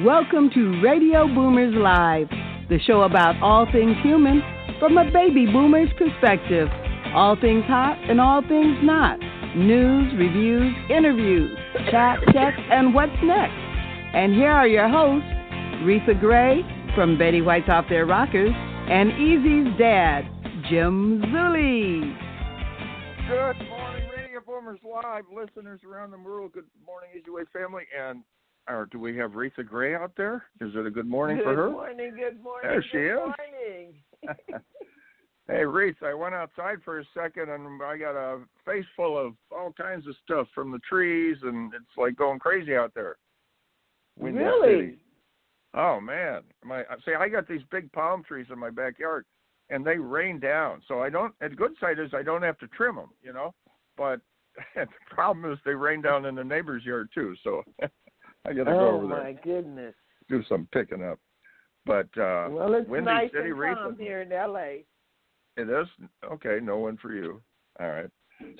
Welcome to Radio Boomers Live, the show about all things human from a baby boomer's perspective. All things hot and all things not. News, reviews, interviews, chat, text, and what's next. And here are your hosts, Reatha Gray from Betty White's Off Their Rockers, and Easy's dad, Jim Zuley. Good morning, Radio Boomers Live, listeners around the world. Good morning, Easy Way family. And do we have Reatha Gray out there? Is it a good morning for her? Good morning. There she is. Morning. Hey, Reatha, I went outside for a second, and I got a face full of all kinds of stuff from the trees, and it's like going crazy out there. Windy Really? City. Oh, man. I got these big palm trees in my backyard, and they rain down. So the good side is I don't have to trim them, but the problem is they rain down in the neighbor's yard, too, so I got to go over there. Oh, my goodness. Do some picking up. But well, it's Windy nice City, and calm here in L.A. It is? Okay, no one for you. All right.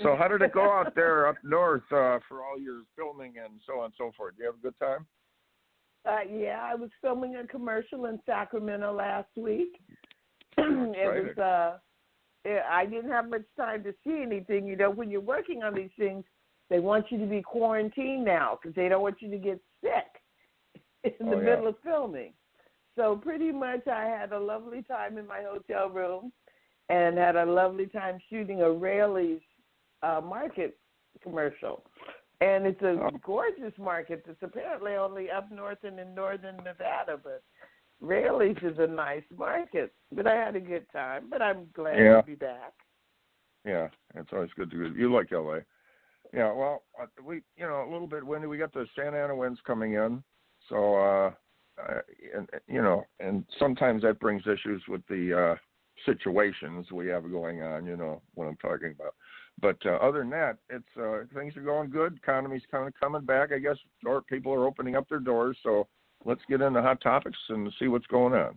So how did it go out there up north for all your filming and so on and so forth? Did you have a good time? Yeah, I was filming a commercial in Sacramento last week. I didn't have much time to see anything. When you're working on these things, they want you to be quarantined now because they don't want you to get sick in the middle of filming. So pretty much I had a lovely time in my hotel room and had a lovely time shooting a Raley's market commercial. And it's a gorgeous market that's apparently only up north and in northern Nevada, but Raley's is a nice market. But I had a good time, but I'm glad to be back. Yeah, it's always good to you like L.A. Yeah, well, we a little bit windy. We got the Santa Ana winds coming in, so and sometimes that brings issues with the situations we have going on. You know what I'm talking about. But other than that, it's things are going good. Economy's kind of coming back. I guess people are opening up their doors. So let's get into hot topics and see what's going on.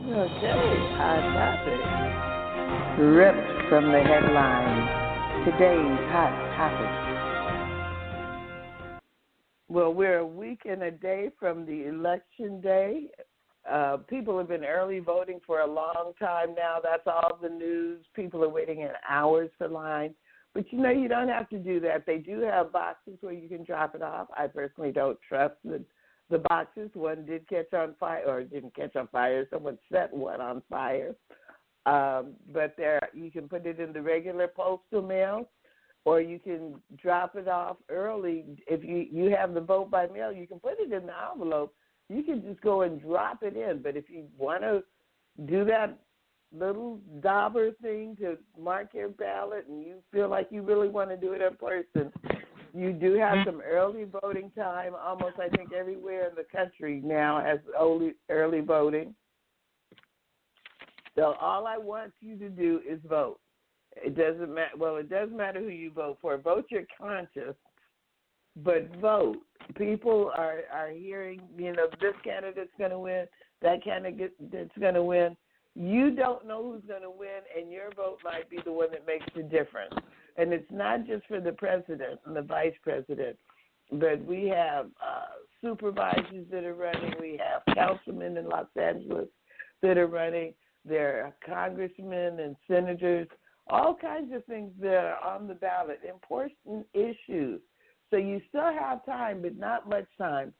Okay, hot topics. Ripped from the headlines. Today's hot topic. Well, we're a week and a day from the election day. People have been early voting for a long time now. That's all the news. People are waiting in hours for line. But, you don't have to do that. They do have boxes where you can drop it off. I personally don't trust the boxes. One did catch on fire, or didn't catch on fire. Someone set one on fire. But you can put it in the regular postal mail, or you can drop it off early. If you have the vote by mail, you can put it in the envelope. You can just go and drop it in. But if you want to do that little dauber thing to mark your ballot and you feel like you really want to do it in person, you do have some early voting time. Almost, I think, everywhere in the country now has early voting. So all I want you to do is vote. It doesn't matter. Well, it does matter who you vote for. Vote your conscience, but vote. People are hearing, this candidate's going to win, that candidate's going to win. You don't know who's going to win, and your vote might be the one that makes the difference. And it's not just for the president and the vice president, but we have supervisors that are running. We have councilmen in Los Angeles that are running. There are congressmen and senators, all kinds of things that are on the ballot, important issues. So you still have time, but not much time.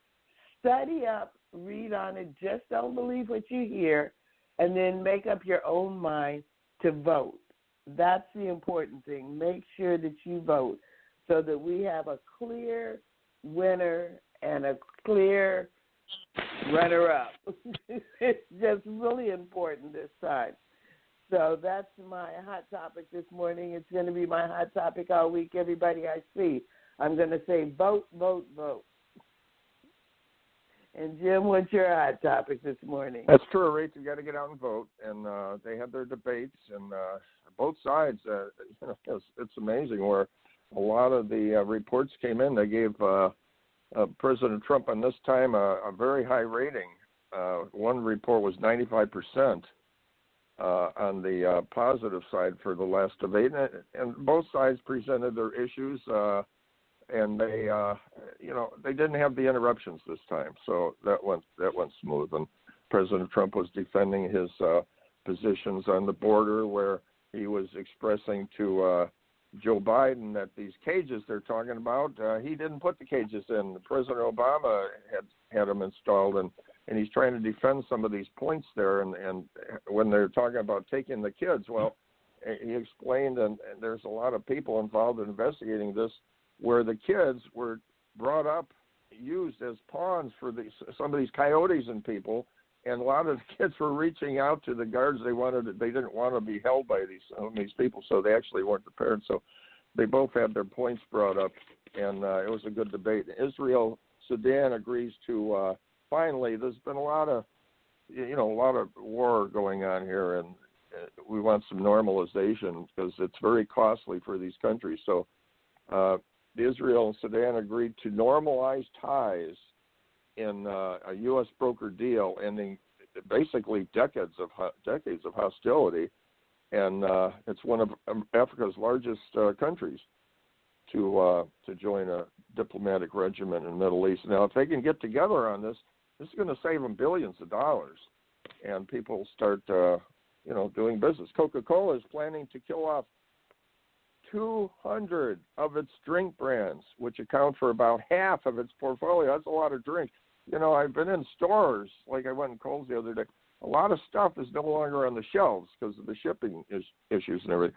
Study up, read on it. Just don't believe what you hear, and then make up your own mind to vote. That's the important thing. Make sure that you vote so that we have a clear winner and a clear runner-up. It's just really important this time. So that's my hot topic this morning. It's going to be my hot topic all week. Everybody I see, I'm going to say vote, vote, vote. And Jim, what's your hot topic this morning? That's true, Rach. You got to get out and vote. And they had their debates, and both sides. It's amazing where a lot of the reports came in. They gave President Trump on this time a very high rating. One report was 95% on the positive side for the last debate, and both sides presented their issues. and they, they didn't have the interruptions this time, so that went smooth. And President Trump was defending his positions on the border, where he was expressing to Joe Biden that these cages they're talking about, he didn't put the cages in. President Obama had them installed, and he's trying to defend some of these points there. And when they're talking about taking the kids, well, he explained, and there's a lot of people involved in investigating this, where the kids were brought up, used as pawns for some of these coyotes and people. And a lot of the kids were reaching out to the guards. They didn't want to be held by these people, so they actually weren't the parents. So they both had their points brought up, and it was a good debate. Israel, Sudan agrees to finally. There's been a lot of war going on here, and we want some normalization because it's very costly for these countries. So Israel and Sudan agreed to normalize ties in a U.S. broker deal, ending basically decades of hostility, and it's one of Africa's largest countries to join a diplomatic regimen in the Middle East. Now, if they can get together on this, this is going to save them billions of dollars, and people start doing business. Coca-Cola is planning to kill off 200 of its drink brands, which account for about half of its portfolio. That's a lot of drink. I've been in stores, like I went in Kohl's the other day. A lot of stuff is no longer on the shelves because of the shipping issues and everything.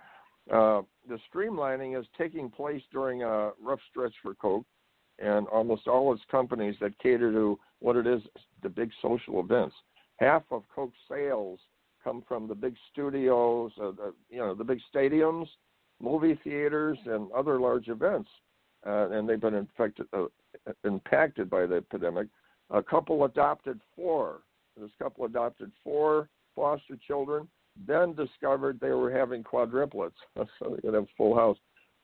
The streamlining is taking place during a rough stretch for Coke and almost all its companies that cater to what it is, the big social events. Half of Coke's sales come from the big studios, the big stadiums, movie theaters, and other large events, and they've been impacted by the epidemic. This couple adopted four foster children, then discovered they were having quadruplets, so they could have a full house.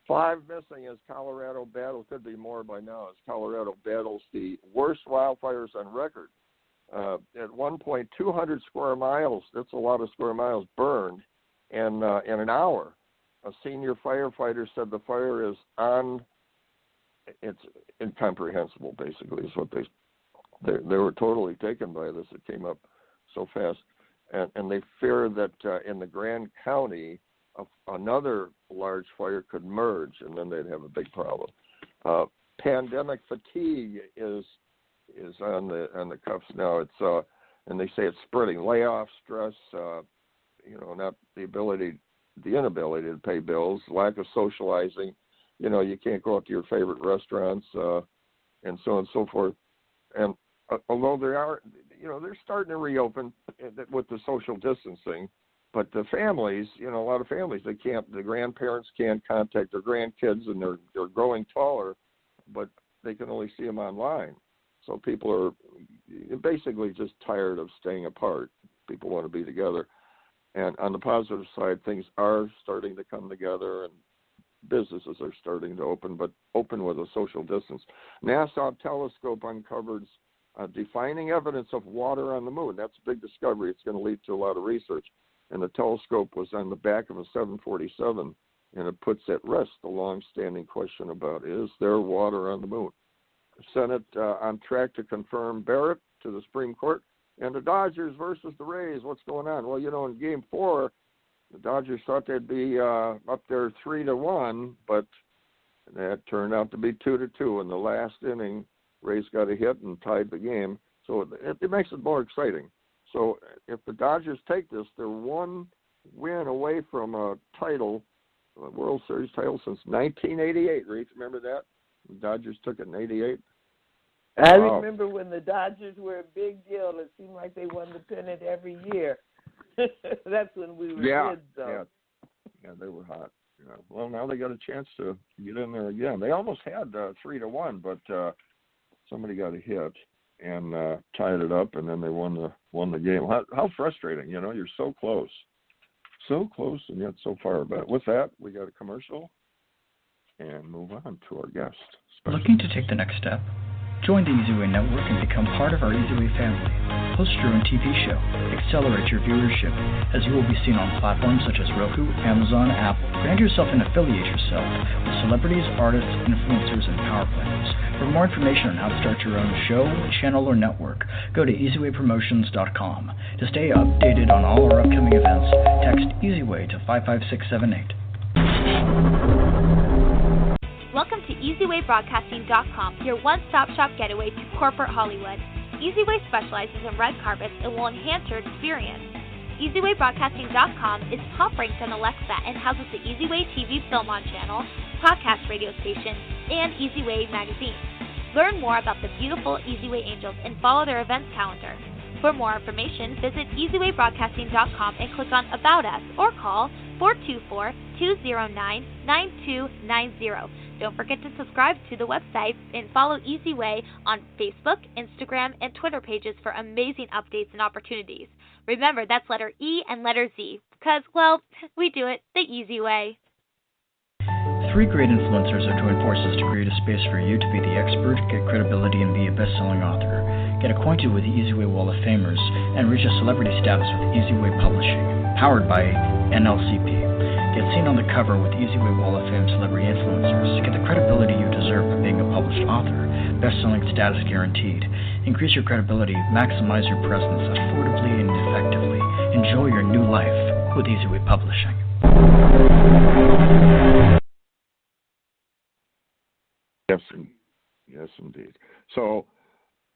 5 missing as Colorado battles, could be more by now, as Colorado battles the worst wildfires on record. At one point, 200 square miles, that's a lot of square miles, burned in an hour. A senior firefighter said the fire is it's incomprehensible, basically, is what they were totally taken by this. It came up so fast. And they fear that in the Grand County, another large fire could merge, and then they'd have a big problem. Pandemic fatigue is on the cuffs now. It's and they say it's spreading. Layoff stress, not the inability to pay bills, lack of socializing. You can't go out to your favorite restaurants, and so on and so forth. And although they're starting to reopen with the social distancing, but the families, a lot of families, the grandparents can't contact their grandkids, and they're growing taller, but they can only see them online. So people are basically just tired of staying apart. People want to be together. And on the positive side, things are starting to come together, and businesses are starting to open, but open with a social distance. NASA telescope uncovers defining evidence of water on the moon. That's a big discovery. It's going to lead to a lot of research. And the telescope was on the back of a 747, and it puts at rest the long-standing question about, is there water on the moon? The Senate on track to confirm Barrett to the Supreme Court. And the Dodgers versus the Rays, what's going on? Well, in Game 4, the Dodgers thought they'd be up there 3-1, but that turned out to be 2-2 in the last inning. Rays got a hit and tied the game, so it makes it more exciting. So if the Dodgers take this, they're one win away from a title, a World Series title since 1988. Reese, remember that? The Dodgers took it in '88. I remember when the Dodgers were a big deal. It seemed like they won the pennant every year. That's when we were kids, though. Yeah, they were hot. Yeah. Well, now they got a chance to get in there again. They almost had 3-1, but somebody got a hit and tied it up, and then they won the game. How frustrating, you're so close, and yet so far. But with that, we got a commercial and move on to our guest. Looking to take the next step? Join the Easyway Network and become part of our Easyway family. Host your own TV show. Accelerate your viewership, as you will be seen on platforms such as Roku, Amazon, Apple. Brand yourself and affiliate yourself with celebrities, artists, influencers, and power players. For more information on how to start your own show, channel, or network, go to easywaypromotions.com. To stay updated on all our upcoming events, text EasyWay to 55678. Welcome to EasyWayBroadcasting.com, your one-stop shop getaway to corporate Hollywood. EasyWay specializes in red carpets and will enhance your experience. EasyWayBroadcasting.com is top-ranked on Alexa and houses the EasyWay TV Film On channel, podcast radio station, and EasyWay magazine. Learn more about the beautiful EasyWay Angels and follow their events calendar. For more information, visit EasyWayBroadcasting.com and click on About Us or call 424-209-9290. Don't forget to subscribe to the website and follow EasyWay on Facebook, Instagram, and Twitter pages for amazing updates and opportunities. Remember, that's letter E and letter Z, because, well, we do it the easy way. 3 great influencers are joining forces to create a space for you to be the expert, get credibility, and be a best-selling author. Get acquainted with the EasyWay Wall of Famers and reach a celebrity status with EasyWay Publishing, powered by NLCP. Get seen on the cover with EasyWay Wall of Fame celebrity influencers. Get the credibility you deserve for being a published author. Best-selling status guaranteed. Increase your credibility, maximize your presence affordably and effectively. Enjoy your new life with EasyWay Publishing. Yes, indeed. So,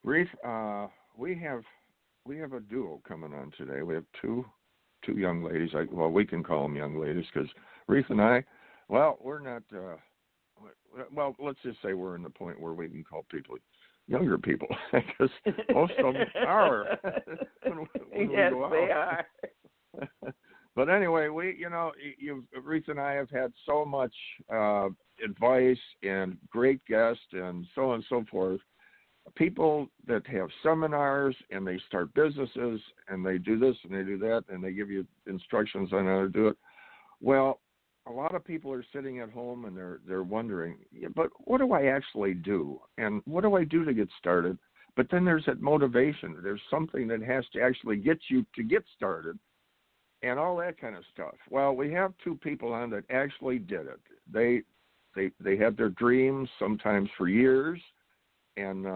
Reatha, we have a duo coming on today. We have two young ladies. We can call them young ladies because Reatha and I, we're not. Let's just say we're in the point where we can call people younger people because most of them are. when yes, they are. But anyway, Reatha and I have had so much advice and great guests and so on and so forth. People that have seminars and they start businesses and they do this and they do that and they give you instructions on how to do it. Well, a lot of people are sitting at home and they're wondering, but what do I actually do? And what do I do to get started? But then there's that motivation. There's something that has to actually get you to get started and all that kind of stuff. Well, we have 2 people on that actually did it. They had their dreams sometimes for years. And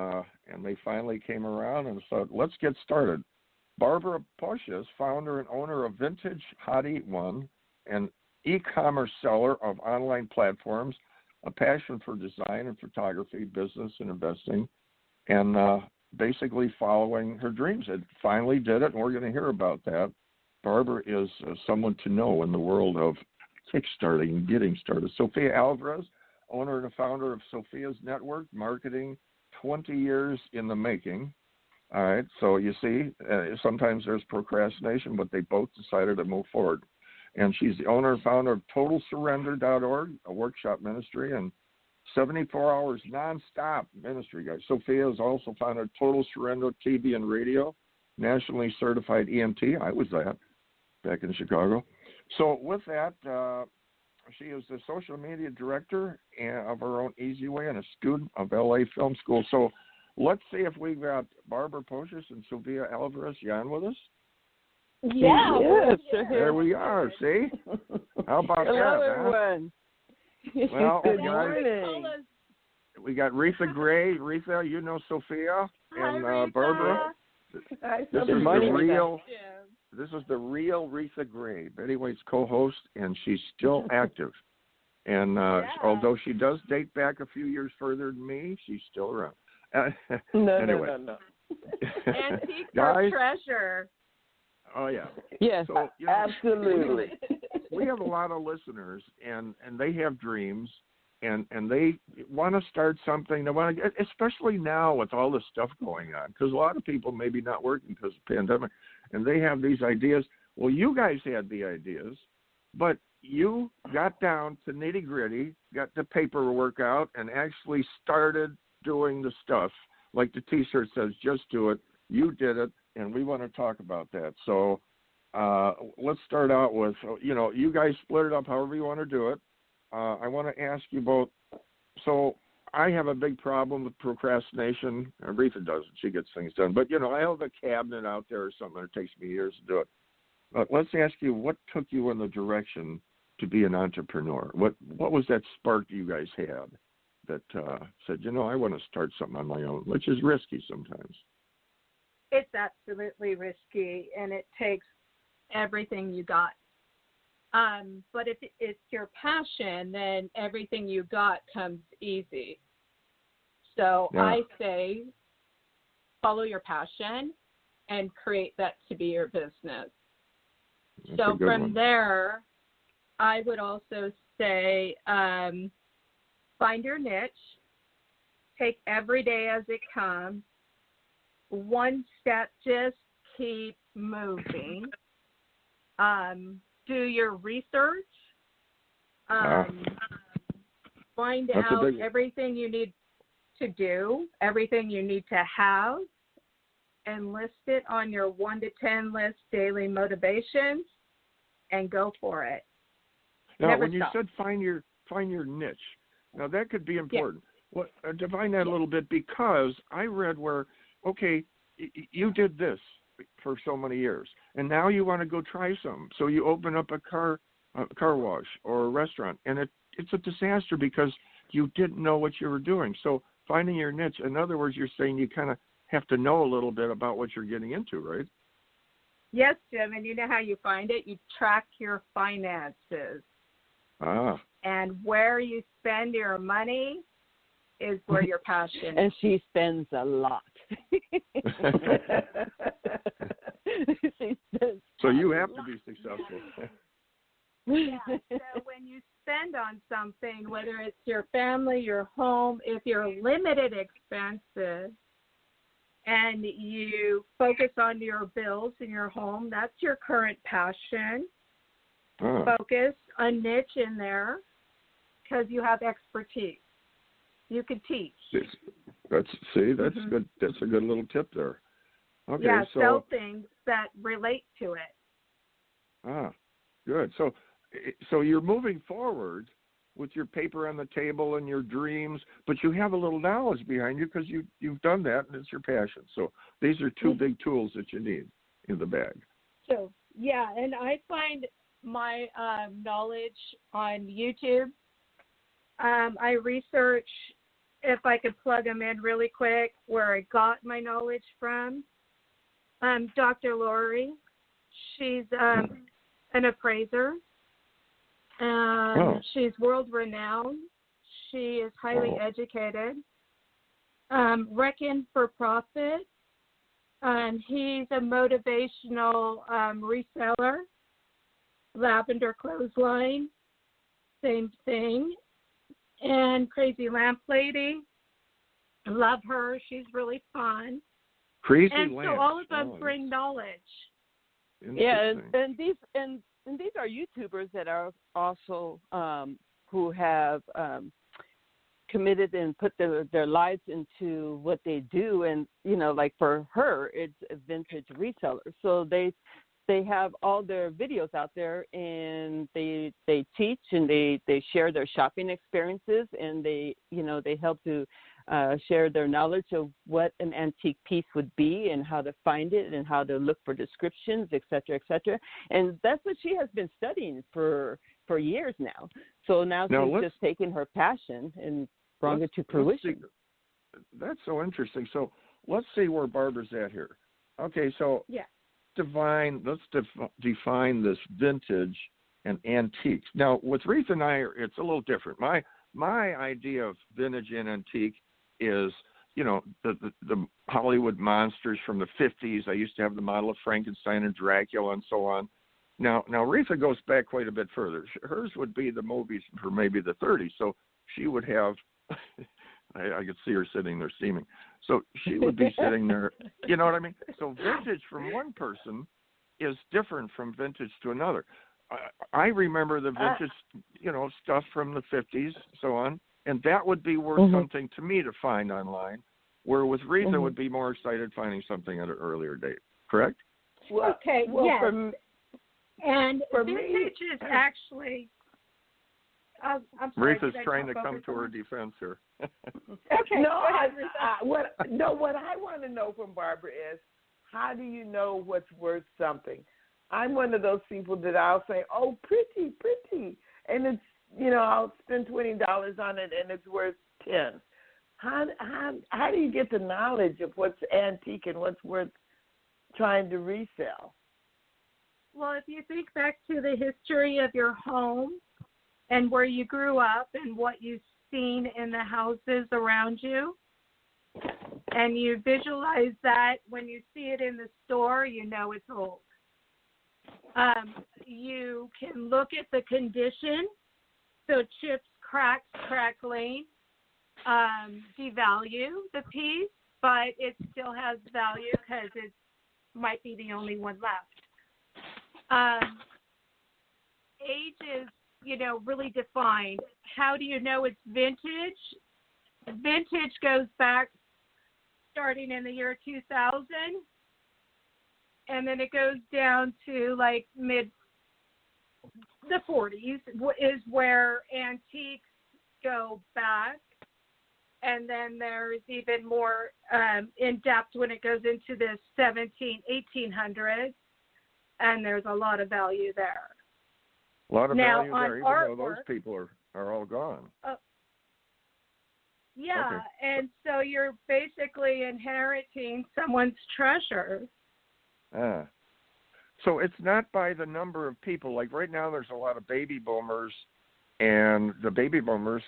they finally came around and said, let's get started. Barbara POCIUS, founder and owner of Vintage Hottie One, an e-commerce seller of online platforms, a passion for design and photography, business and investing, and basically following her dreams. It finally did it, and we're going to hear about that. Barbara is someone to know in the world of kickstarting and getting started. Sophia Alvarez, owner and founder of Sophia's Network, marketing, 20 years in the making. All right, so you see, sometimes there's procrastination, but they both decided to move forward. And she's the owner and founder of TotalSurrender.org, a workshop ministry, and 74 hours nonstop ministry, guys. Sophia has also founded Total Surrender TV and Radio, nationally certified EMT. I was that back in Chicago. So with that, she is the social media director of her own EasyWay and a student of LA Film School. So let's see if we've got Barbara POCIUS and Sophia Alvarez. You on with us? Yeah. Yes. There we are. See? How about Hello, that? everyone. Well, Good guys, morning. we got Reatha Gray. Reatha, you know Sophia and Barbara. Hi, This is Sophia. the real. This is the real Reatha Gray, Betty White's co-host, and she's still active. And although she does date back a few years further than me, she's still around. Anyway. No. Antique guys, treasure. Oh, yeah. Yes, so, absolutely. We have a lot of listeners, and they have dreams, and they want to start something. They want to, especially now with all this stuff going on, because a lot of people maybe not working because of the pandemic, and they have these ideas. Well, you guys had the ideas, but you got down to nitty-gritty, got the paperwork out, and actually started doing the stuff. Like the T-shirt says, just do it. You did it, and we want to talk about that. So let's start out with, you guys split it up however you want to do it. I want to ask you both, so I have a big problem with procrastination. Reatha doesn't. She gets things done. But, I have a cabinet out there or something that takes me years to do it. But let's ask you, what took you in the direction to be an entrepreneur? What was that spark you guys had that said, I want to start something on my own, which is risky sometimes? It's absolutely risky, and it takes everything you got. But if it's your passion, then everything you got comes easy. So Yeah. I say follow your passion and create that to be your business. That's So a good from one. there, I would also say find your niche, take every day as it comes, one step, just keep moving. Do your research. Find out everything you need to do, everything you need to have, and list it on your 1 to 10 list daily motivations, and go for it. Now, Never when stop. you said find your niche, now that could be important. What define that a little bit, because I read where, okay, you did this for so many years, and now you want to go try some. So you open up a car wash or a restaurant, and it's a disaster because you didn't know what you were doing. So finding your niche, in other words, you're saying you kind of have to know a little bit about what you're getting into, right? Yes, Jim, and you know how you find it? You track your finances. And where you spend your money is where your passion is. And she spends a lot. So you have to be successful. Yeah, so when you spend on something, whether it's your family, your home, if you're limited expenses and you focus on your bills in your home, that's your current passion. Focus a niche in there because you have expertise. You can teach. That's good. That's a good little tip there. Okay, yeah, so sell things that relate to it. Good. So you're moving forward with your paper on the table and your dreams, but you have a little knowledge behind you because you've done that and it's your passion. So these are two big tools that you need in the bag. So, yeah, and I find my knowledge on YouTube. I research, if I could plug them in really quick, where I got my knowledge from. Dr. Lori, she's an appraiser. She's world-renowned. She is highly educated. Reckon for Profit. He's a motivational reseller. Lavender Clothesline, same thing. And Crazy Lamp Lady, love her. She's really fun. Crazy and Lamp. So all of them bring knowledge. Yeah, and these are YouTubers that are also who have committed and put their lives into what they do, and like for her, it's a vintage reseller. So they have all their videos out there, and they teach and they share their shopping experiences, and they help to share their knowledge of what an antique piece would be and how to find it and how to look for descriptions, et cetera, et cetera. And that's what she has been studying for years now. So now she's just taken her passion and brought it to fruition. That's so interesting. So let's see where Barbara's at here. Okay, so let's define this vintage and antique. Now, with Reatha and I, it's a little different. My idea of vintage and antique is, the Hollywood monsters from the 50s. I used to have the model of Frankenstein and Dracula and so on. Now Reatha goes back quite a bit further. Hers would be the movies from maybe the 30s. So she would have, I could see her sitting there steaming. So she would be sitting there, you know what I mean? So vintage from one person is different from vintage to another. I remember the vintage, stuff from the 50s, so on, and that would be worth something to me to find online, where with Reatha would be more excited finding something at an earlier date, correct? Well, okay, well, yes. For vintage me, is actually I'm sorry. Reatha's trying to come to her defense here. Okay. No, go ahead, Reatha. what I want to know from Barbara is, how do you know what's worth something? I'm one of those people that I'll say, oh, pretty, and it's, I'll spend $20 on it and it's worth 10. How do you get the knowledge of what's antique and what's worth trying to resell? Well, if you think back to the history of your home and where you grew up and what you've seen in the houses around you, and you visualize that when you see it in the store, you know it's old. You can look at the condition, so chips, cracks, crackling, devalue the piece, but it still has value because it might be the only one left. Age is, really defined. How do you know it's vintage? Vintage goes back starting in the year 2000, and then it goes down to like the 40s is where antiques go back, and then there's even more in depth when it goes into the 1800s, and there's a lot of value there. A lot of now, value there, even though those people are all gone. Yeah, okay. And so you're basically inheriting someone's treasure. So it's not by the number of people. Like right now there's a lot of baby boomers, and the baby boomers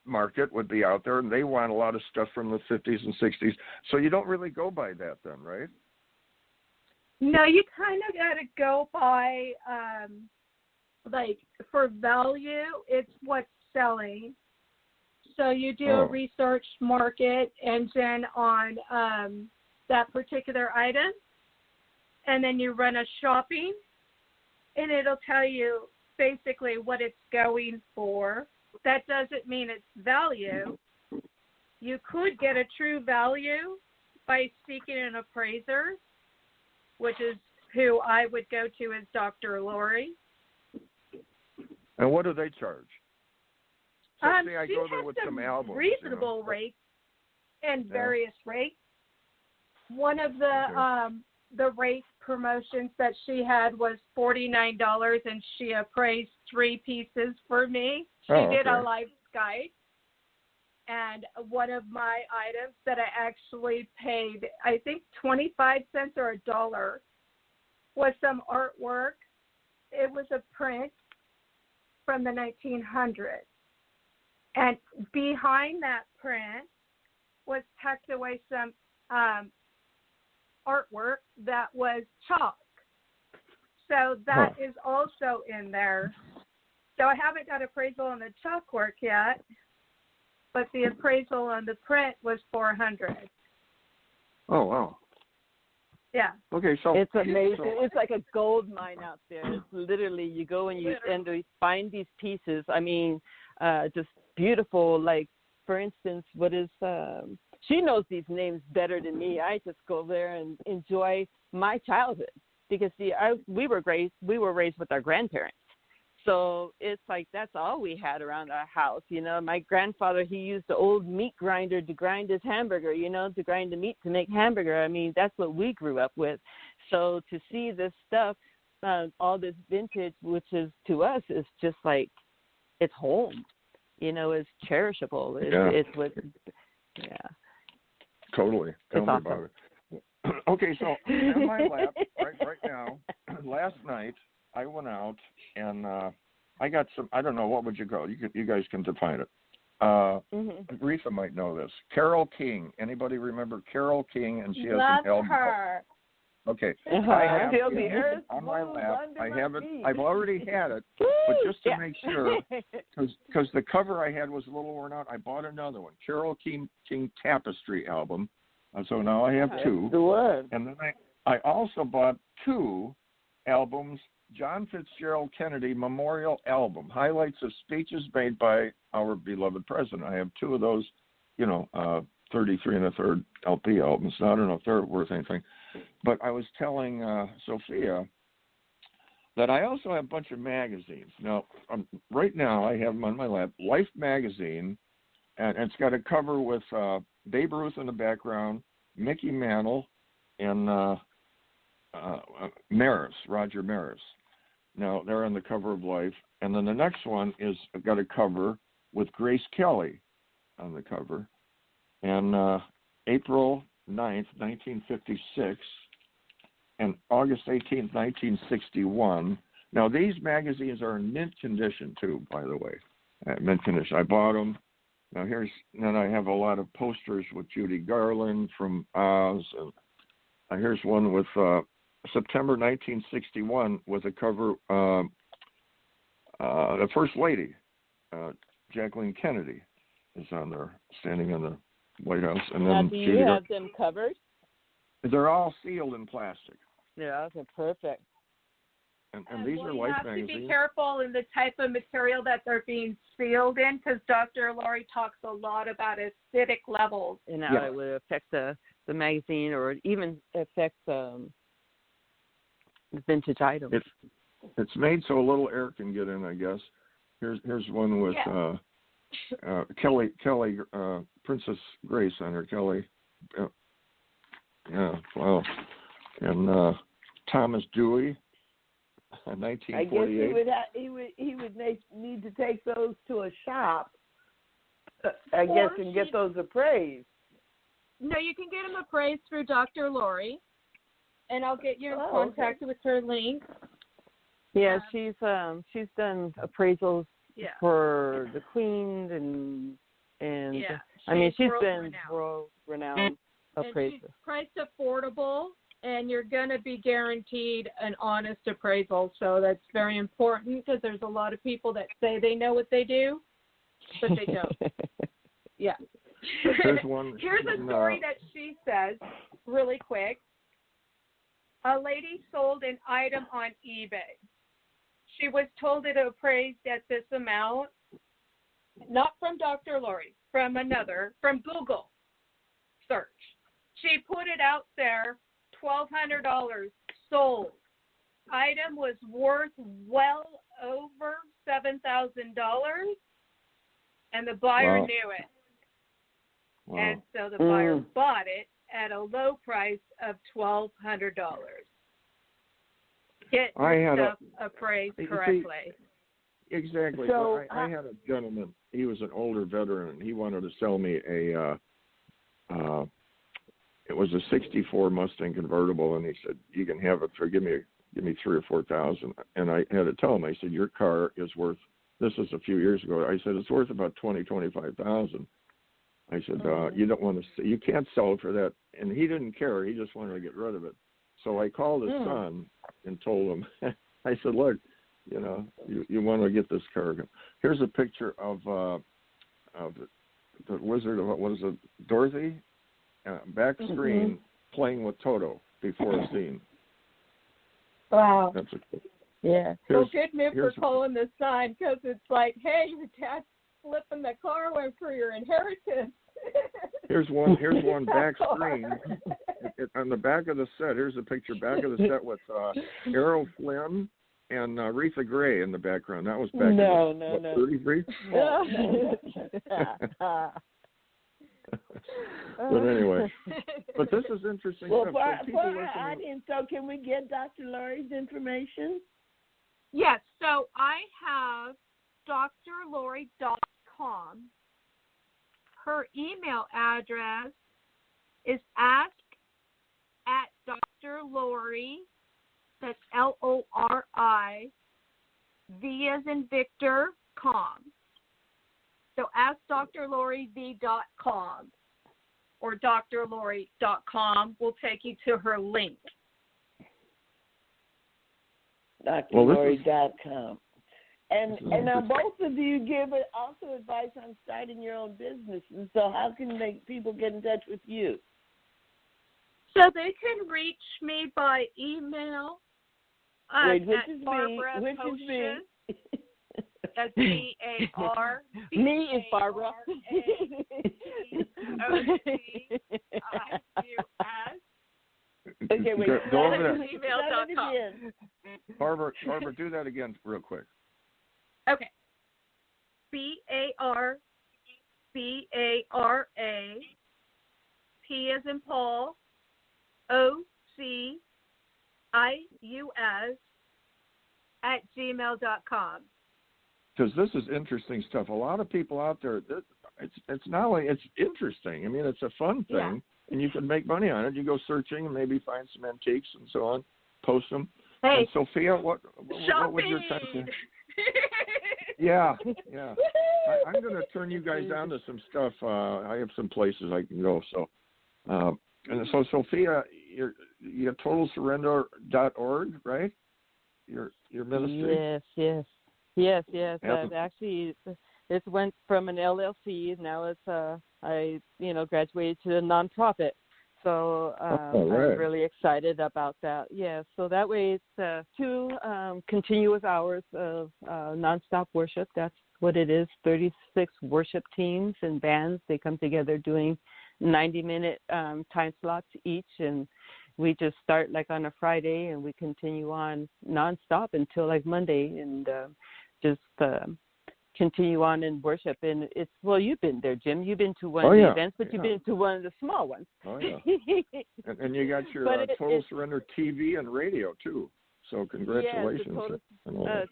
market would be out there, and they want a lot of stuff from the 50s and 60s. So you don't really go by that then, right? No, you kind of got to go by, for value, it's what's selling. So you do a research market engine on that particular item, and then you run a shopping, and it'll tell you basically what it's going for. That doesn't mean it's value. You could get a true value by seeking an appraiser, which is who I would go to as Dr. Lori. And what do they charge? So say I she go there has with some albums. reasonable rates and various rates. One of the rate promotions that she had was $49, and she appraised 3 pieces for me. She did a live Skype, and one of my items that I actually paid, I think 25 cents or $1, was some artwork. It was a print from the 1900s. And behind that print was tucked away some artwork that was chalk. So that is also in there. So I haven't got appraisal on the chalk work yet, but the appraisal on the print was $400. Oh, wow. Yeah. Okay, so it's amazing. It's like a gold mine out there. It's literally, you go and you find these pieces. I mean, just beautiful. Like, for instance, what is she knows these names better than me. I just go there and enjoy my childhood because we were raised with our grandparents. So it's like that's all we had around our house. My grandfather, he used the old meat grinder to grind his hamburger, to grind the meat to make hamburger. I mean, that's what we grew up with. So to see this stuff, all this vintage, which is to us is just like it's home. Is cherishable. It's what, Totally. Tell it's me awesome. about it. Okay, so on my lap right now, last night I went out and I got some. I don't know, what would you call it? You guys can define it. Reatha might know this. Carole King. Anybody remember Carole King? And she has an album. Her. Okay. I have Feel the earth on my lap. I haven't. feet. I've already had it, but just to make sure, because the cover I had was a little worn out, I bought another one. Carole King Tapestry album. So now I have 2. The word. And then I also bought 2 albums. John Fitzgerald Kennedy Memorial Album, highlights of speeches made by our beloved president. I have 2 of those, 33 and a third LP albums. So I don't know if they're worth anything. But I was telling Sophia, But I also have a bunch of magazines. Now, right now I have them on my lap. Life magazine, and it's got a cover with Babe Ruth in the background, Mickey Mantle, and Maris, Roger Maris. Now, they're on the cover of Life. And then the next one is got a cover with Grace Kelly on the cover. And April 9th, 1956, and August 18th, 1961. Now, these magazines are in mint condition, too, by the way. Mint condition. I bought them. Now, then I have a lot of posters with Judy Garland from Oz. And here's one with September 1961 with a cover, the First Lady, Jacqueline Kennedy, is on there, standing in the White House. And now, then do you have them covered? They're all sealed in plastic. Yeah, okay, perfect. And these are Life magazines. You have to be careful in the type of material that they're being sealed in, because Dr. Laurie talks a lot about acidic levels. And how it would affect the magazine, or even affect the vintage items. It's made so a little air can get in, I guess. Here's one with Kelly, Princess Grace on her, Kelly. Yeah, wow. And Thomas Dewey, 1948. I guess he would need to take those to a shop, I guess, and get those appraised. No, you can get them appraised through Dr. Laurie, and I'll get you in contact with her link. Yeah, she's done appraisals for the Queen and I mean she's been world-renowned appraiser. She's priced affordable, and you're going to be guaranteed an honest appraisal. So that's very important, because there's a lot of people that say they know what they do, but they don't. Yeah. Here's a story that she says really quick. A lady sold an item on eBay. She was told it appraised at this amount, not from Dr. Laurie, from Google search. She put it out there, $1,200 sold. Item was worth well over $7,000, and the buyer knew it. Wow. And so the buyer bought it at a low price of $1,200. Get stuff appraised correctly. Exactly. So I had a gentleman. He was an older veteran, and he wanted to sell me it was a '64 Mustang convertible, and he said, "You can have it for give me $3,000 or $4,000." And I had to tell him. I said, "Your car is worth." This was a few years ago. I said, "It's worth about $20,000-$25,000." I said, "You don't want to. You can't sell it for that." And he didn't care. He just wanted to get rid of it. So I called his son and told him. I said, "Look, you want to get this car. Here's a picture of the Wizard of what is it, Dorothy, back screen playing with Toto before a scene." Wow. That's So good move for calling this sign, because it's like, hey, your dad's flipping the car away for your inheritance. Here's one back screen. On the back of the set, here's a picture back of the set with Errol Flynn and Reatha Grey in the background. That was back in 33? But anyway, but this is interesting stuff. Well, for our audience, so can we get Dr. Laurie's information? Yes, so I have drlaurie.com. Her email address is ask@drlaurie, that's LORI, V as in Victor, com. So askdrlaurie.com or drlaurie.com will take you to her link. drlaurie.com. And now both of you give also advice on starting your own business. And so how can people get in touch with you? So they can reach me by email which at is Barbara me. Which POCIUS. is me. That's BAR. Me is Barbara. Okay, wait. Go over there. gmail.com. Barbara, do that again real quick. Okay. BARBARA P as in Paul OCIUS @gmail.com. Because this is interesting stuff. A lot of people out there, it's not only it's interesting. I mean, it's a fun thing, and you can make money on it. You go searching and maybe find some antiques and so on, post them. Hey, and Sophia, what would your time? Yeah. I'm going to turn you guys on to some stuff. I have some places I can go. So, and so Sophia, you're totalsurrender.org, right? Your ministry. Yes. Actually, it went from an LLC. Now it's I graduated to a nonprofit. So I'm really excited about that. Yeah, so that way it's 2 continuous hours of nonstop worship. That's what it is. 36 worship teams and bands. They come together doing 90-minute time slots each, and we just start like on a Friday, and we continue on nonstop until like Monday, and just continue on in worship. And it's, well, you've been there, Jim. You've been to one of the events, but you've been to one of the small ones. Oh, yeah. and you got your Total Surrender TV and radio, too. So congratulations.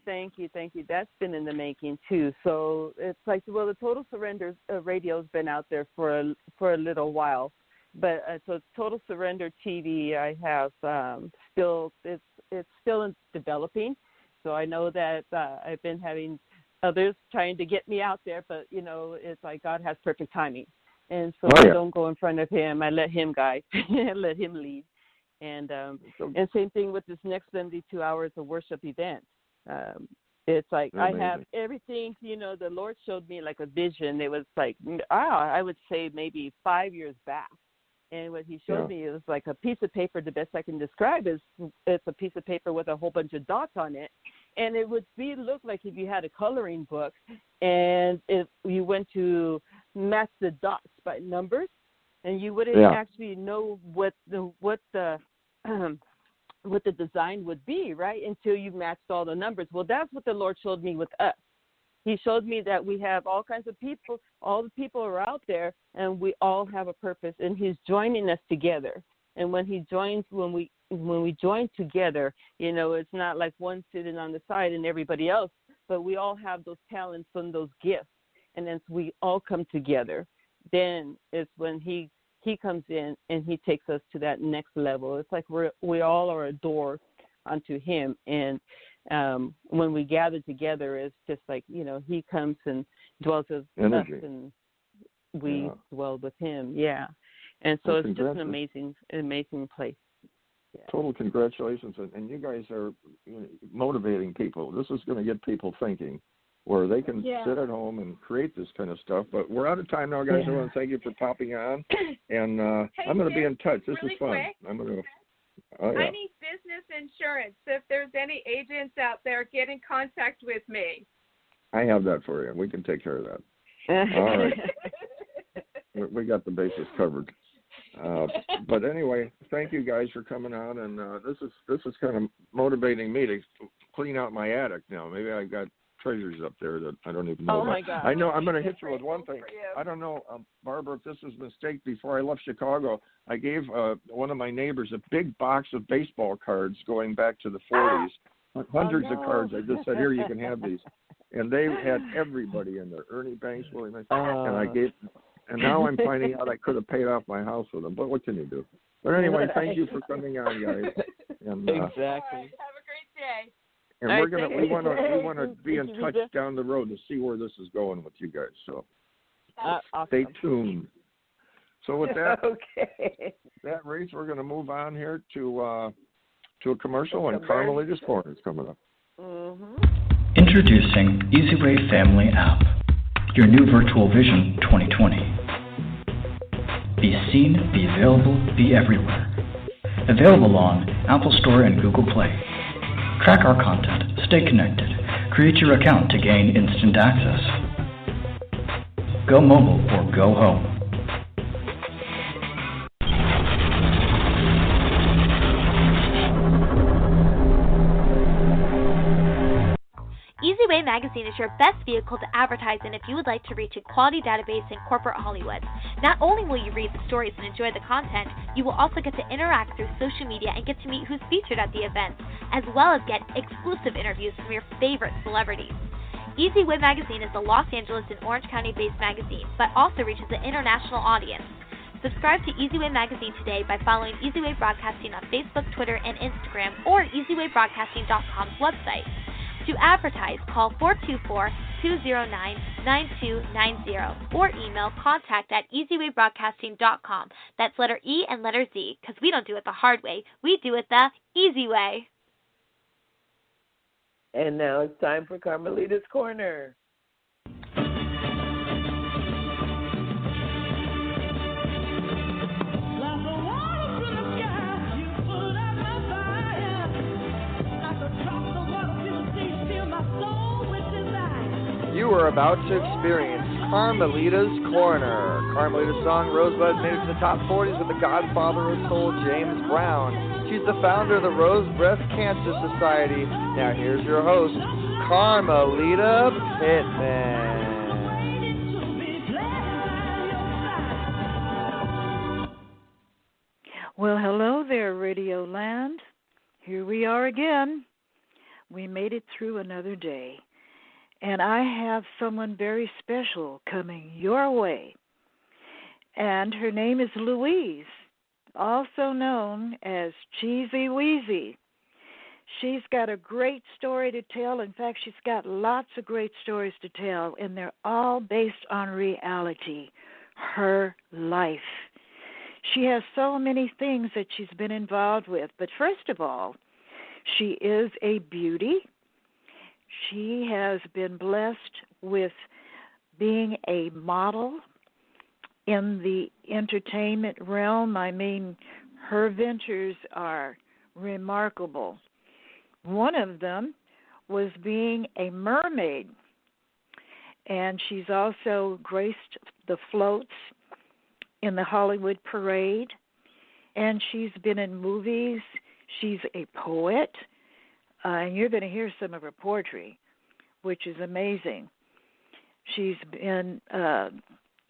Thank you. That's been in the making, too. So it's like, well, the Total Surrender radio's been out there for a little while. But so Total Surrender TV, I have it's still in developing. So I know that I've been having others trying to get me out there, but, it's like God has perfect timing. And so I don't go in front of him. I let him guide, let him lead. And same thing with this next 72 hours of worship event. It's like I have everything, the Lord showed me like a vision. It was like, I would say maybe 5 years back. And what he showed me, it was like a piece of paper. The best I can describe is it's a piece of paper with a whole bunch of dots on it. And it would look like if you had a coloring book and if you went to match the dots by numbers, and you wouldn't actually know what the design would be, right, until you matched all the numbers. Well, that's what the Lord showed me with us. He showed me that we have all kinds of people, all the people are out there, and we all have a purpose, and he's joining us together. And when we join together, it's not like one sitting on the side and everybody else, but we all have those talents and those gifts, and then we all come together. Then it's when he comes in and he takes us to that next level. It's like we all are a door unto him, and when we gather together, it's just like, he comes and dwells with us, and we dwell with him. Yeah. And so it's just an amazing place. Yeah. Total congratulations. And you guys are motivating people. This is going to get people thinking where they can sit at home and create this kind of stuff. But we're out of time now, guys. I want to thank you for popping on. And I'm going to be in touch. This is fun. Quick. I'm going to. I need business insurance. If there's any agents out there, get in contact with me. I have that for you. We can take care of that. All right. We got the bases covered. But anyway, thank you guys for coming on, and this is kind of motivating me to clean out my attic now. Maybe I've got treasures up there that I don't even know about. My God. I know I'm going to hit you with one thing. I don't know, Barbara, if this was a mistake. Before I left Chicago, I gave one of my neighbors a big box of baseball cards going back to the 40s. Hundreds of cards. I just said, here, you can have these. And they had everybody in there. Ernie Banks, Willie Mays, and I gave. And now I'm finding out I could have paid off my house with them. But what can you do? But anyway, thank you for coming on, guys. And, exactly. Right, have a great day. And we want to be in touch down the road to see where this is going with you guys. So awesome. Stay tuned. So with that, that race, we're going to move on here to a commercial, and Carmelita's Corner is coming up. Mm-hmm. Introducing EasyWay Family App, your new virtual vision 2020. Be seen, be available, be everywhere. Available on Apple Store and Google Play. Track our content, stay connected, create your account to gain instant access. Go mobile or go home. Way Magazine is your best vehicle to advertise in if you would like to reach a quality database in corporate Hollywood. Not only will you read the stories and enjoy the content, you will also get to interact through social media and get to meet who's featured at the events, as well as get exclusive interviews from your favorite celebrities. Easy Way Magazine is a Los Angeles and Orange County-based magazine, but also reaches an international audience. Subscribe to Easy Way Magazine today by following Easy Way Broadcasting on Facebook, Twitter, and Instagram, or EasyWayBroadcasting.com's website. To advertise, call 424-209-9290 or email contact@EasyWayBroadcasting.com. That's letter E and letter Z, because we don't do it the hard way. We do it the easy way. And now it's time for Carmelita's Corner. You are about to experience Carmelita's Corner. Carmelita's song Rosebud made it to the top 40s with the godfather of soul, James Brown. She's the founder of the Rose Breast Cancer Society. Now here's your host, Carmelita Pittman. Well, hello there, Radio Land. Here we are again. We made it through another day. And I have someone very special coming your way. And her name is Louise, also known as Cheezy Weezy. She's got a great story to tell. In fact, she's got lots of great stories to tell, and they're all based on reality, her life. She has so many things that she's been involved with. But first of all, she is a beauty. She has been blessed with being a model in the entertainment realm. I mean, her ventures are remarkable. One of them was being a mermaid, and she's also graced the floats in the Hollywood Parade, and she's been in movies. She's a poet. And you're going to hear some of her poetry, which is amazing. She's been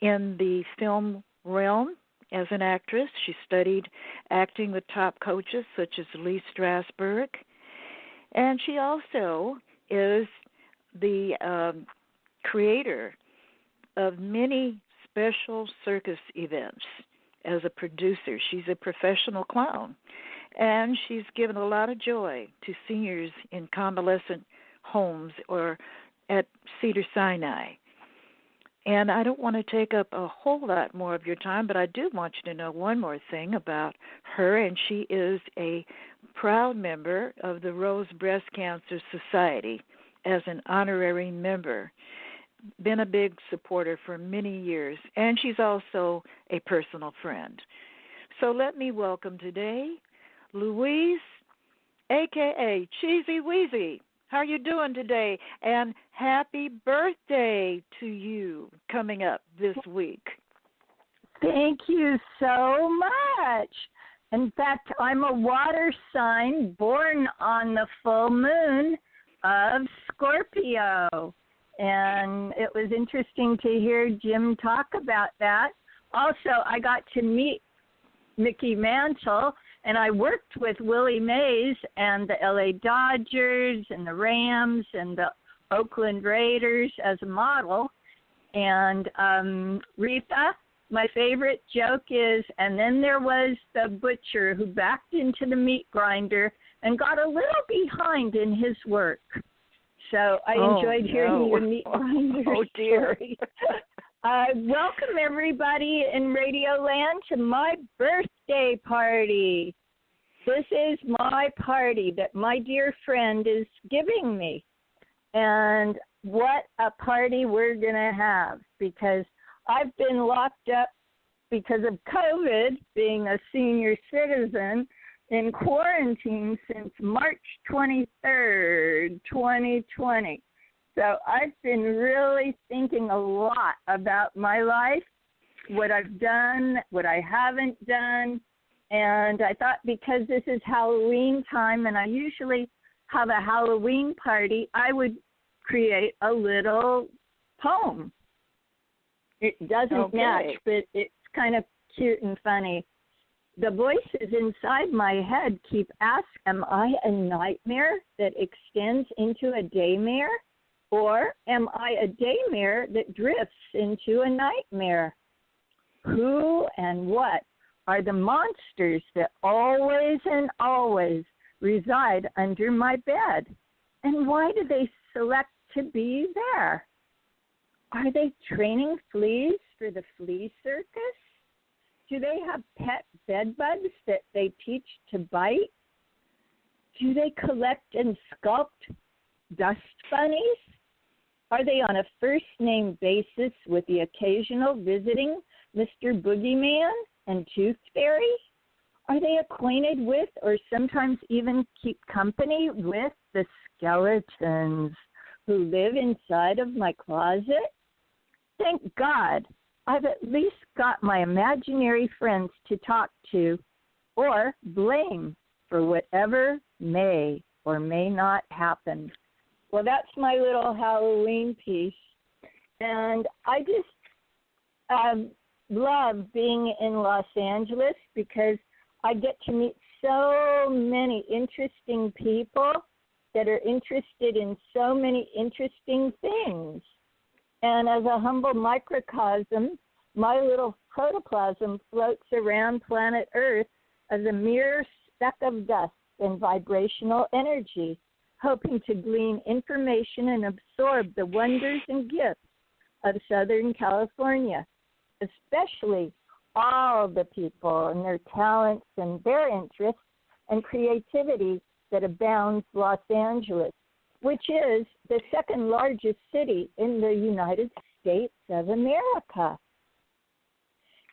in the film realm as an actress. She studied acting with top coaches such as Lee Strasberg. And she also is the creator of many special circus events as a producer. She's a professional clown. And she's given a lot of joy to seniors in convalescent homes or at Cedars-Sinai. And I don't want to take up a whole lot more of your time, but I do want you to know one more thing about her, and she is a proud member of the Rose Breast Cancer Society as an honorary member. Been a big supporter for many years, and she's also a personal friend. So let me welcome today Louise, a.k.a. Cheezy Weezy. How are you doing today? And happy birthday to you coming up this week. Thank you so much. In fact, I'm a water sign born on the full moon of Scorpio. And it was interesting to hear Jim talk about that. Also, I got to meet Mickey Mantle, and I worked with Willie Mays and the LA Dodgers and the Rams and the Oakland Raiders as a model. And Reatha, my favorite joke is, and then there was the butcher who backed into the meat grinder and got a little behind in his work. So I enjoyed hearing your meat grinder story. Welcome, everybody in Radio Land, to my birthday party. This is my party that my dear friend is giving me. And what a party we're going to have, because I've been locked up because of COVID, being a senior citizen, in quarantine since March 23rd, 2020. So I've been really thinking a lot about my life, what I've done, what I haven't done. And I thought because this is Halloween time and I usually have a Halloween party, I would create a little poem. It doesn't match, but it's kind of cute and funny. The voices inside my head keep asking, am I a nightmare that extends into a daymare? Or am I a daymare that drifts into a nightmare? Who and what are the monsters that always and always reside under my bed? And why do they select to be there? Are they training fleas for the flea circus? Do they have pet bedbugs that they teach to bite? Do they collect and sculpt dust bunnies? Are they on a first-name basis with the occasional visiting Mr. Boogeyman and Tooth Fairy? Are they acquainted with or sometimes even keep company with the skeletons who live inside of my closet? Thank God I've at least got my imaginary friends to talk to or blame for whatever may or may not happen. Well, that's my little Halloween piece. And I just love being in Los Angeles because I get to meet so many interesting people that are interested in so many interesting things. And as a humble microcosm, my little protoplasm floats around planet Earth as a mere speck of dust and vibrational energy, hoping to glean information and absorb the wonders and gifts of Southern California, especially all the people and their talents and their interests and creativity that abounds Los Angeles, which is the second largest city in the United States of America.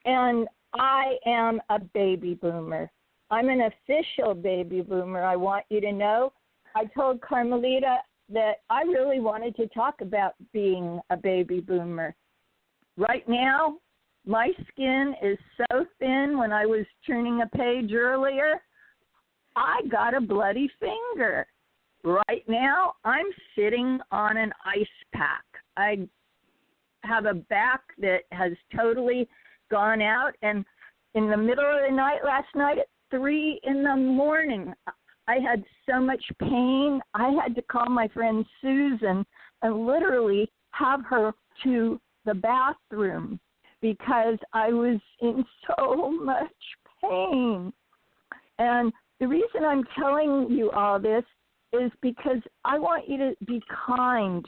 And I am a baby boomer. I'm an official baby boomer, I want you to know. I told Carmelita that I really wanted to talk about being a baby boomer. Right now, my skin is so thin. When I was turning a page earlier, I got a bloody finger. Right now, I'm sitting on an ice pack. I have a back that has totally gone out, and in the middle of the night last night at 3 a.m, I had so much pain. I had to call my friend Susan and literally have her to the bathroom because I was in so much pain. And the reason I'm telling you all this is because I want you to be kind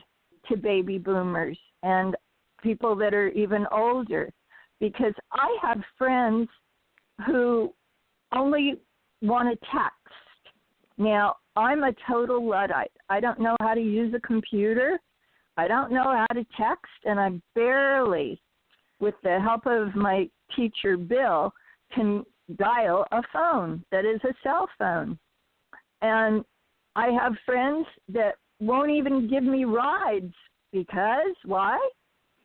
to baby boomers and people that are even older, because I have friends who only want to text. Now, I'm a total Luddite. I don't know how to use a computer. I don't know how to text, and I barely, with the help of my teacher, Bill, can dial a phone that is a cell phone. And I have friends that won't even give me rides because, why?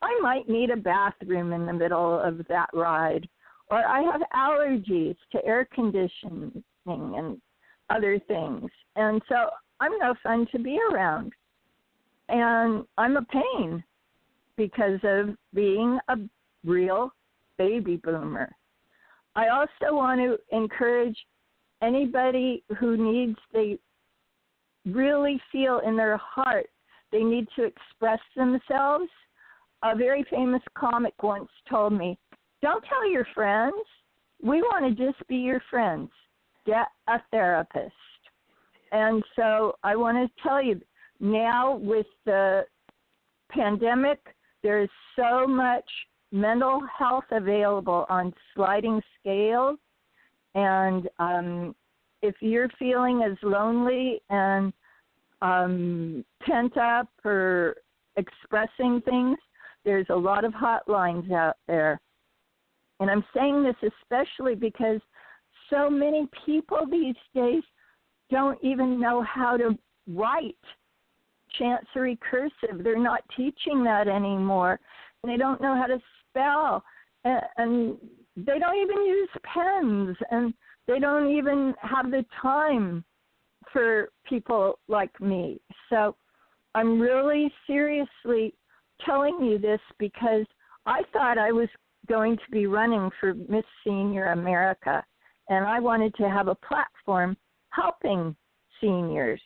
I might need a bathroom in the middle of that ride. Or I have allergies to air conditioning and other things. And so I'm no fun to be around. And I'm a pain because of being a real baby boomer. I also want to encourage anybody who needs, they really feel in their heart they need to express themselves. A very famous comic once told me, don't tell your friends. We want to just be your friends. Get a therapist. And so I want to tell you, now with the pandemic, there's so much mental health available on sliding scales. And if you're feeling as lonely and pent up or expressing things, there's a lot of hotlines out there. And I'm saying this especially because so many people these days don't even know how to write chancery cursive. They're not teaching that anymore. And they don't know how to spell. And they don't even use pens. And they don't even have the time for people like me. So I'm really seriously telling you this because I thought I was going to be running for Miss Senior America, and I wanted to have a platform helping seniors.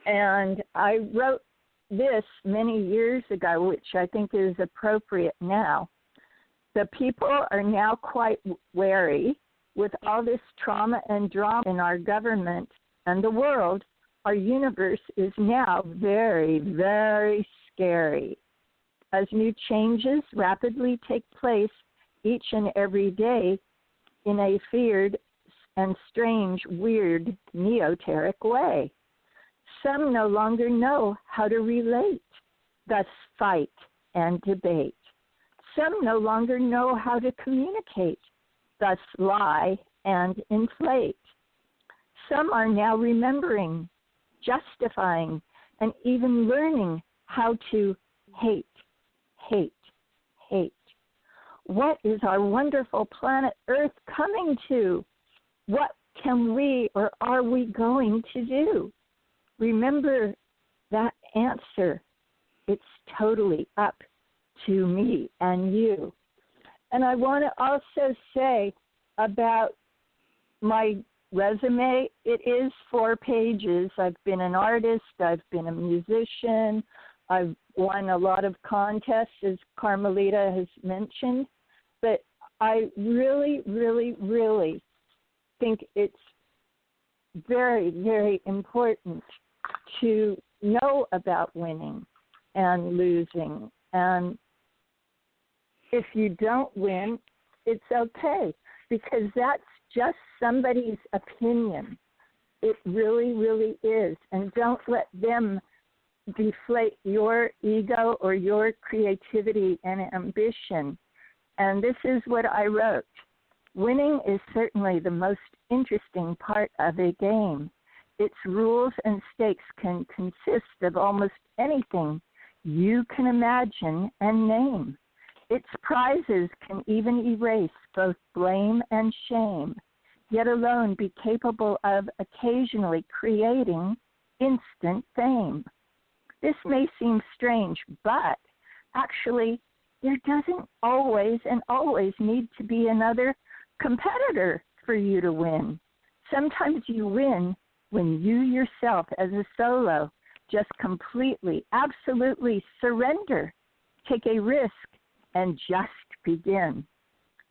And I wrote this many years ago, which I think is appropriate now. The people are now quite wary with all this trauma and drama in our government and the world. Our universe is now very, very scary. As new changes rapidly take place each and every day in a feared and strange, weird, neoteric way. Some no longer know how to relate, thus fight and debate. Some no longer know how to communicate, thus lie and inflate. Some are now remembering, justifying, and even learning how to hate, hate, hate. What is our wonderful planet Earth coming to? What can we or are we going to do? Remember that answer. It's totally up to me and you. And I want to also say about my resume, it is 4 pages. I've been an artist. I've been a musician. I've won a lot of contests, as Carmelita has mentioned. But I really, really, really think it's very, very important to know about winning and losing. And if you don't win, it's okay, because that's just somebody's opinion. It really, really is. And don't let them deflate your ego or your creativity and ambition. And this is what I wrote. Winning is certainly the most interesting part of a game. Its rules and stakes can consist of almost anything you can imagine and name. Its prizes can even erase both blame and shame, yet alone be capable of occasionally creating instant fame. This may seem strange, but actually there doesn't always need to be another competitor for you to win. Sometimes you win when you yourself as a solo just completely, absolutely surrender, take a risk, and just begin.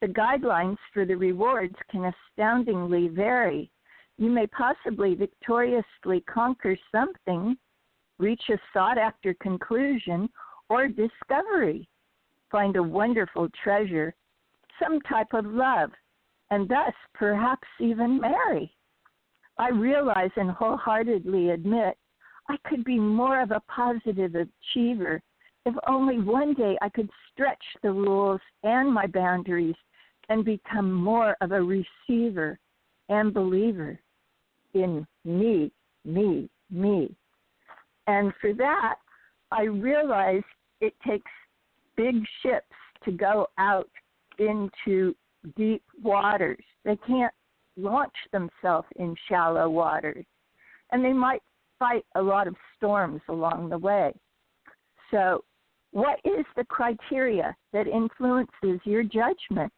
The guidelines for the rewards can astoundingly vary. You may possibly victoriously conquer something, reach a sought-after conclusion or discovery, find a wonderful treasure, some type of love, and thus perhaps even marry. I realize and wholeheartedly admit I could be more of a positive achiever if only one day I could stretch the rules and my boundaries and become more of a receiver and believer in me, me, me. And for that, I realize it takes big ships to go out into deep waters. They can't launch themselves in shallow waters, and they might fight a lot of storms along the way. So what is the criteria that influences your judgment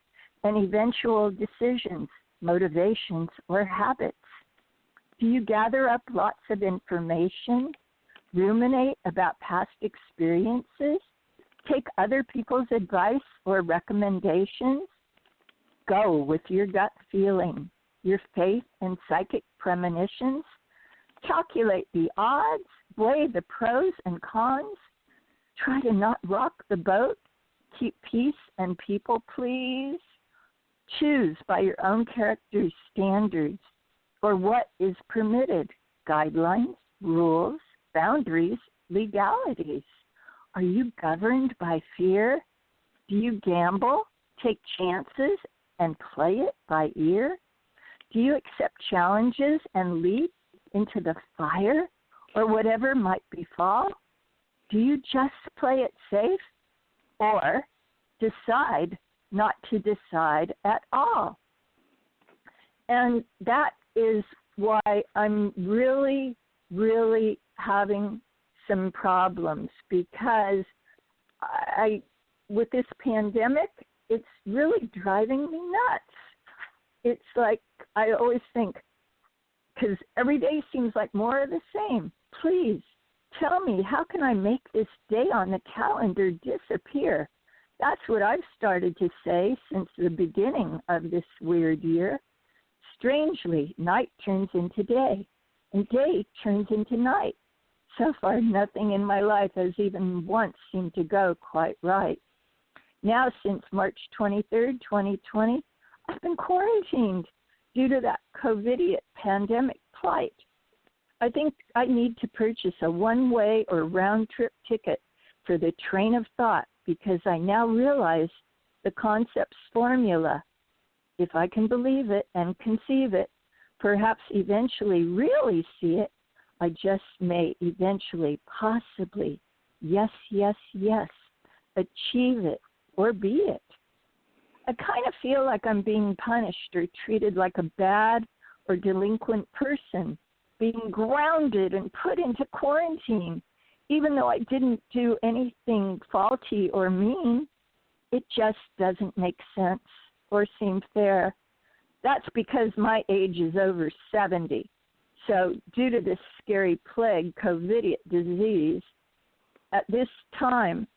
and eventual decisions, motivations, or habits? Do you gather up lots of information, ruminate about past experiences, take other people's advice or recommendations? Go with your gut feeling, your faith and psychic premonitions. Calculate the odds, weigh the pros and cons. Try to not rock the boat. Keep peace and people please. Choose by your own character's standards for what is permitted, guidelines, rules, boundaries, legalities. Are you governed by fear? Do you gamble, take chances, and play it by ear? Do you accept challenges and leap into the fire or whatever might befall? Do you just play it safe or decide not to decide at all? And that is why I'm really, really having some problems because with this pandemic, it's really driving me nuts. It's like I always think, because every day seems like more of the same. Please tell me, how can I make this day on the calendar disappear? That's what I've started to say since the beginning of this weird year. Strangely, night turns into day, and day turns into night. So far, nothing in my life has even once seemed to go quite right. Now, since March 23rd, 2020, I've been quarantined due to that COVID pandemic plight. I think I need to purchase a one-way or round-trip ticket for the train of thought because I now realize the concept's formula. If I can believe it and conceive it, perhaps eventually really see it, I just may eventually, possibly, yes, achieve it or be it. I kind of feel like I'm being punished or treated like a bad or delinquent person, being grounded and put into quarantine, even though I didn't do anything faulty or mean. It just doesn't make sense or seem fair. That's because my age is over 70. So due to this scary plague, COVID disease, at this time,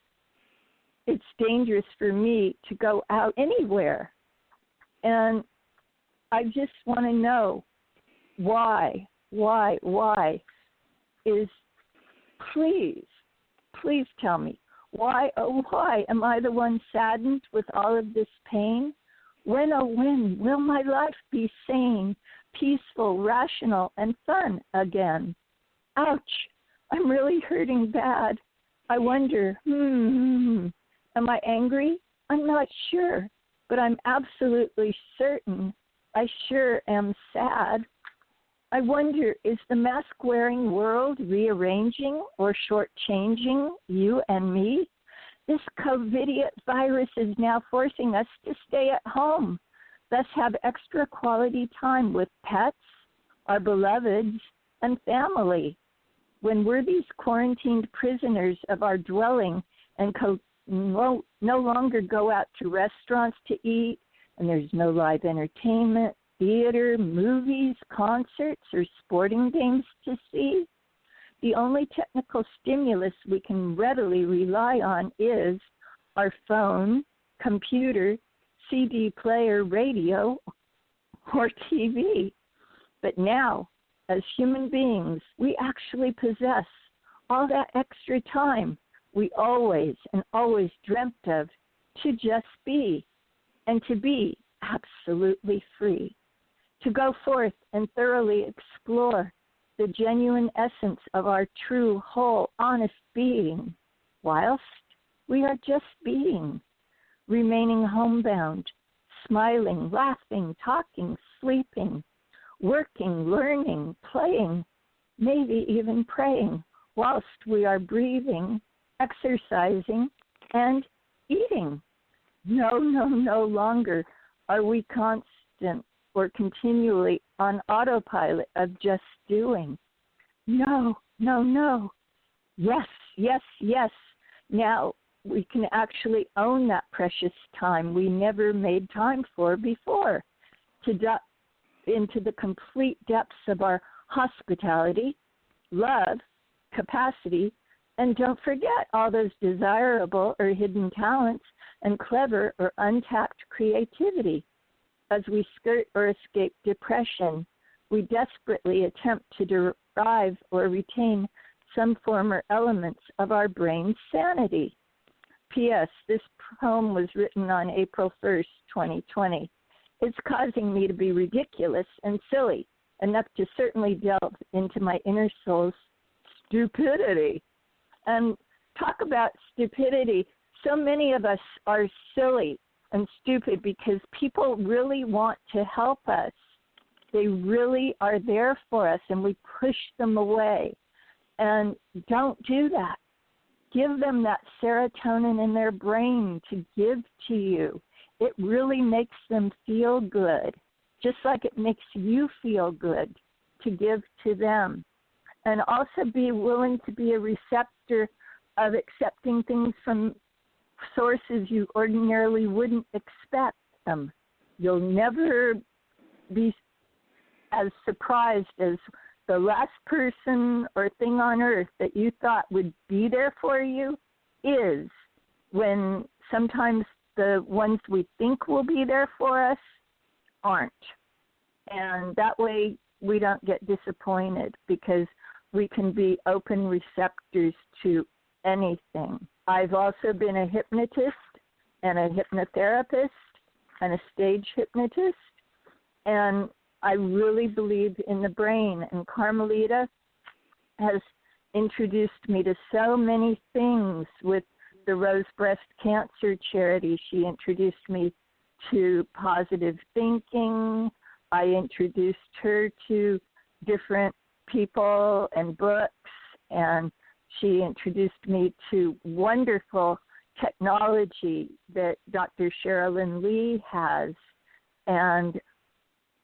it's dangerous for me to go out anywhere. And I just want to know why is, please tell me, why am I the one saddened with all of this pain? When, oh when, will my life be sane, peaceful, rational, and fun again? Ouch, I'm really hurting bad. I wonder, am I angry? I'm not sure, but I'm absolutely certain I sure am sad. I wonder, is the mask-wearing world rearranging or shortchanging you and me? This COVID virus is now forcing us to stay at home, thus have extra quality time with pets, our beloveds, and family. When we're these quarantined prisoners of our dwelling and no longer go out to restaurants to eat, and there's no live entertainment, theater, movies, concerts, or sporting games to see, the only technical stimulus we can readily rely on is our phone, computer, CD player, radio, or TV. But now, as human beings, we actually possess all that extra time we always dreamt of to just be, and to be absolutely free, to go forth and thoroughly explore the genuine essence of our true, whole, honest being, whilst we are just being, remaining homebound, smiling, laughing, talking, sleeping, working, learning, playing, maybe even praying, whilst we are breathing, exercising, and eating. No longer are we constant or continually on autopilot of just doing. No. Yes. Now we can actually own that precious time we never made time for before, to dive into the complete depths of our hospitality, love, capacity, and don't forget all those desirable or hidden talents and clever or untapped creativity. As we skirt or escape depression, we desperately attempt to derive or retain some form or elements of our brain's sanity. P.S. This poem was written on April 1st, 2020. It's causing me to be ridiculous and silly, enough to certainly delve into my inner soul's stupidity. And talk about stupidity. So many of us are silly and stupid because people really want to help us. They really are there for us, and we push them away. And don't do that. Give them that serotonin in their brain to give to you. It really makes them feel good, just like it makes you feel good to give to them. and also be willing to be a receptor of accepting things from sources you ordinarily wouldn't expect them. You'll never be as surprised as the last person or thing on earth that you thought would be there for you is, when sometimes the ones we think will be there for us aren't. And that way we don't get disappointed, because we can be open receptors to anything. I've also been a hypnotist and a hypnotherapist and a stage hypnotist, and I really believe in the brain. And Carmelita has introduced me to so many things with the Rose Breast Cancer Charity. She introduced me to positive thinking. I introduced her to different people and books, and she introduced me to wonderful technology that Dr. Sherilyn Lee has. And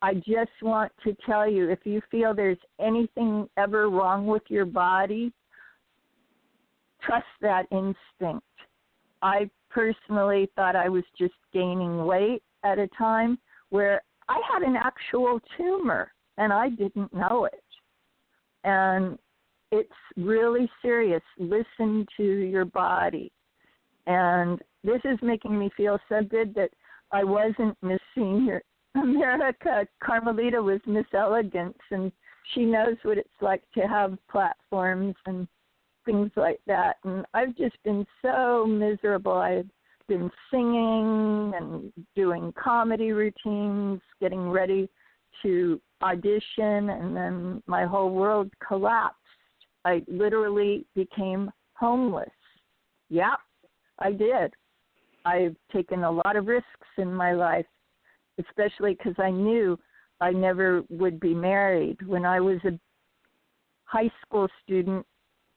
I just want to tell you, if you feel there's anything ever wrong with your body, trust that instinct. I personally thought I was just gaining weight at a time where I had an actual tumor and I didn't know it. And it's really serious. Listen to your body. And this is making me feel so good that I wasn't Miss Senior America. Carmelita was Miss Elegance, and she knows what it's like to have platforms and things like that. And I've just been so miserable. I've been singing and doing comedy routines, getting ready to audition, and then my whole world collapsed. I literally became homeless. Yeah, I did. I've taken a lot of risks in my life, especially because I knew I never would be married. When I was a high school student,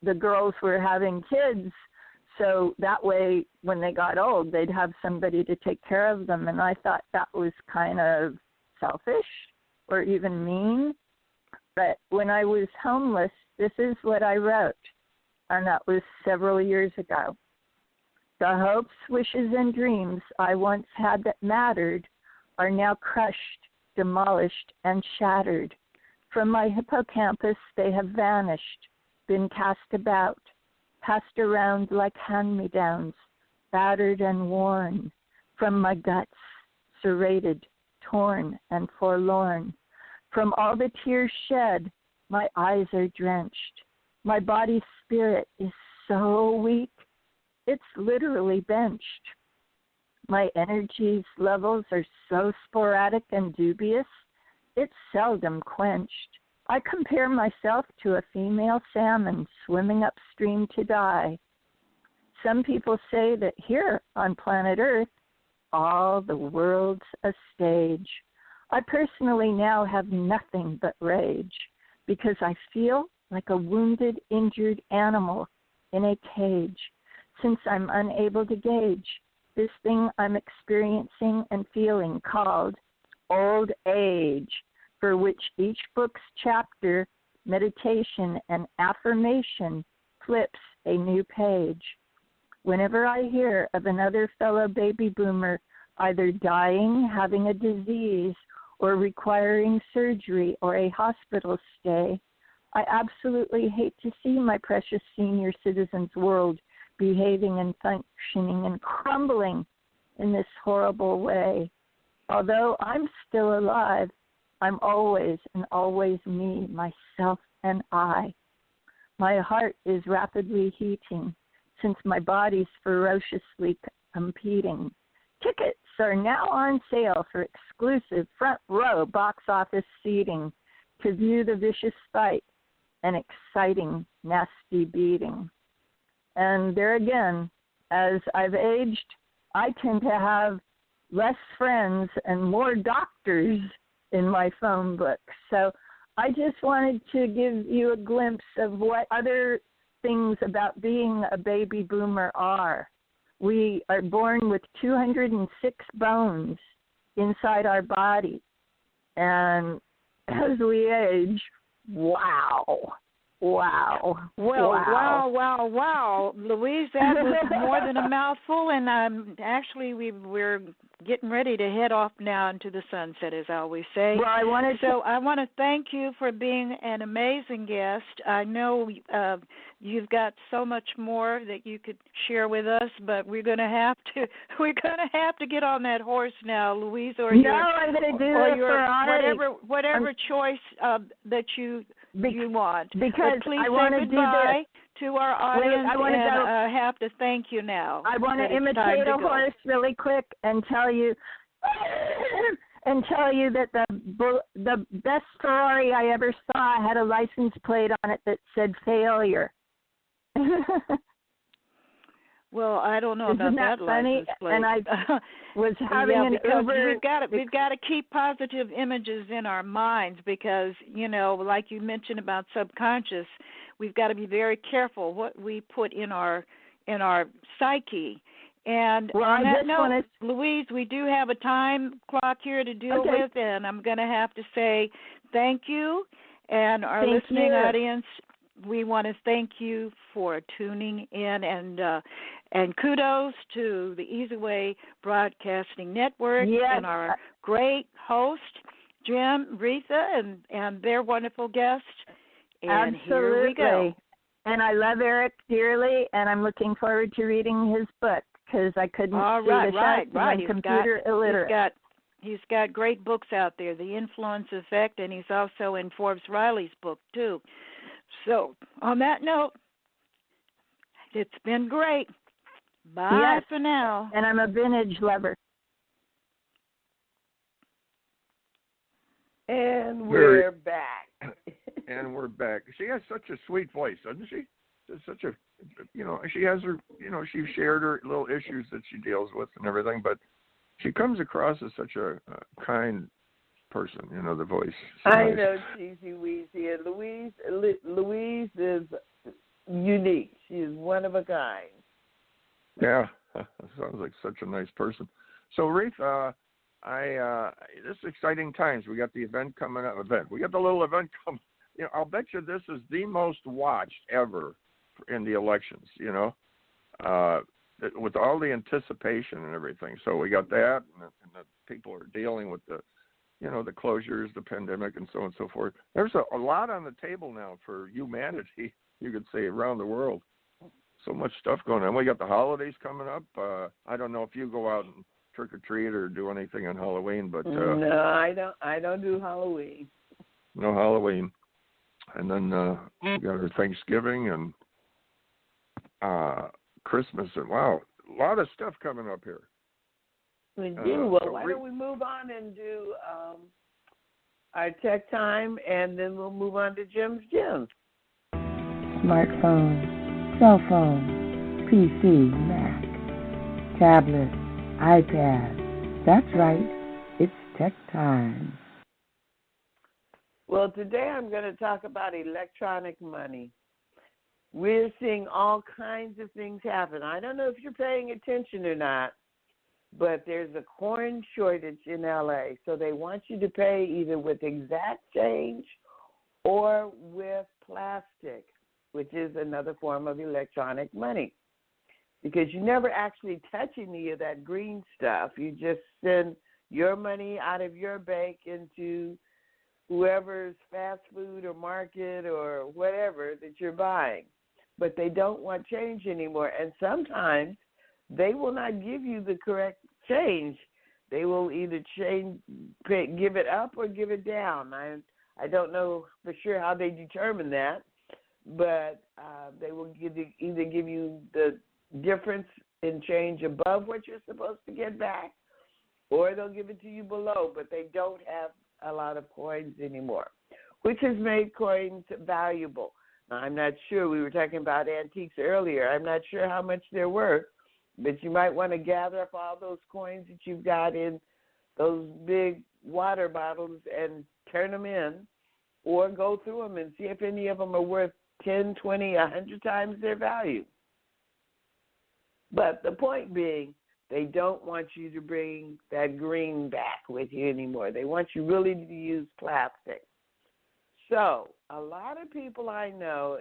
the girls were having kids, so that way when they got old, they'd have somebody to take care of them, and I thought that was kind of selfish or even mean. But when I was homeless, this is what I wrote, and that was several years ago. The hopes, wishes, and dreams I once had that mattered are now crushed, demolished, and shattered. From my hippocampus they have vanished, been cast about, passed around like hand-me-downs, battered and worn. From my guts, serrated, torn, and forlorn. From all the tears shed, my eyes are drenched. My body's spirit is so weak, it's literally benched. My energy's levels are so sporadic and dubious, it's seldom quenched. I compare myself to a female salmon swimming upstream to die. Some people say that here on planet Earth, all the world's a stage. I personally now have nothing but rage, because I feel like a wounded, injured animal in a cage, since I'm unable to gauge this thing I'm experiencing and feeling called old age, for which each book's chapter, meditation, and affirmation flips a new page. Whenever I hear of another fellow baby boomer either dying, having a disease, or requiring surgery or a hospital stay, I absolutely hate to see my precious senior citizens' world behaving and functioning and crumbling in this horrible way. Although I'm still alive, I'm always and always me, myself, and I. My heart is rapidly heating since my body's ferociously competing. Tickets are now on sale for exclusive front row box office seating to view the vicious fight and exciting, nasty beating. And there again, as I've aged, I tend to have less friends and more doctors in my phone book. So I just wanted to give you a glimpse of what other things about being a baby boomer are. We are born with 206 bones inside our body. And as we age, wow, Wow. Wow. Louise, that was more than a mouthful, and actually we're getting ready to head off now into the sunset, as I always say. Well, I want to thank you for being an amazing guest. I know you've got so much more that you could share with us, but we're going to have to get on that horse now, Louise, or I'm going to do it for whatever choice that you want. Because please I want say to goodbye to our audience, I have to thank you now. I want to imitate a horse really quick and tell you that the best Ferrari I ever saw had a license plate on it that said failure. Well, I don't know Isn't about that funny? license plate. And I was having an Uber. We've got to keep positive images in our minds because, like you mentioned about subconscious, we've got to be very careful what we put in our psyche. And on that note, Louise, we do have a time clock here to deal with, and I'm going to have to say thank you. And our listening audience, we want to thank you for tuning in, and kudos to the Easy Way Broadcasting Network and our great host, Jim, Reatha, and their wonderful guest. And here we go. And I love Eric dearly, and I'm looking forward to reading his book because I couldn't see the shots. I'm computer illiterate. He's got great books out there, The Influence Effect, and he's also in Forbes Riley's book, too. So, on that note, it's been great. Bye for now. And I'm a vintage lover. And we're back. And we're back. She has such a sweet voice, doesn't she? Such a, she has her, she shared her little issues that she deals with and everything, but she comes across as such a kind person, the voice. I know Cheezy Weezy, and Louise is unique. She is one of a kind. Yeah, sounds like such a nice person. So, Reatha, this is exciting times. We got the event coming up. We got the little event coming. I'll bet you this is the most watched ever in the elections. With all the anticipation and everything. So we got that, and the people are dealing with the closures, the pandemic, and so on and so forth. There's a lot on the table now for humanity, you could say, around the world. So much stuff going on. We got the holidays coming up. I don't know if you go out and trick or treat or do anything on Halloween, but no, I don't. I don't do Halloween. No Halloween, and then we got our Thanksgiving and Christmas, and wow, a lot of stuff coming up here. We do. Well, why don't we move on and do our tech time, and then we'll move on to Jim's Gym. Smartphone, cell phone, PC, Mac, tablet, iPad. That's right. It's tech time. Well, today I'm going to talk about electronic money. We're seeing all kinds of things happen. I don't know if you're paying attention or not, but there's a coin shortage in LA. So they want you to pay either with exact change or with plastic, which is another form of electronic money. Because you never actually touch any of that green stuff. You just send your money out of your bank into whoever's fast food or market or whatever that you're buying. But they don't want change anymore. And sometimes they will not give you the correct change. They will either give it up or give it down. I don't know for sure how they determine that, but they will either give you the difference in change above what you're supposed to get back, or they'll give it to you below, but they don't have a lot of coins anymore, which has made coins valuable. Now, I'm not sure. We were talking about antiques earlier. I'm not sure how much they're worth, but you might want to gather up all those coins that you've got in those big water bottles and turn them in, or go through them and see if any of them are worth 10, 20, 100 times their value. But the point being, they don't want you to bring that green back with you anymore. They want you really to use plastic. So a lot of people I know,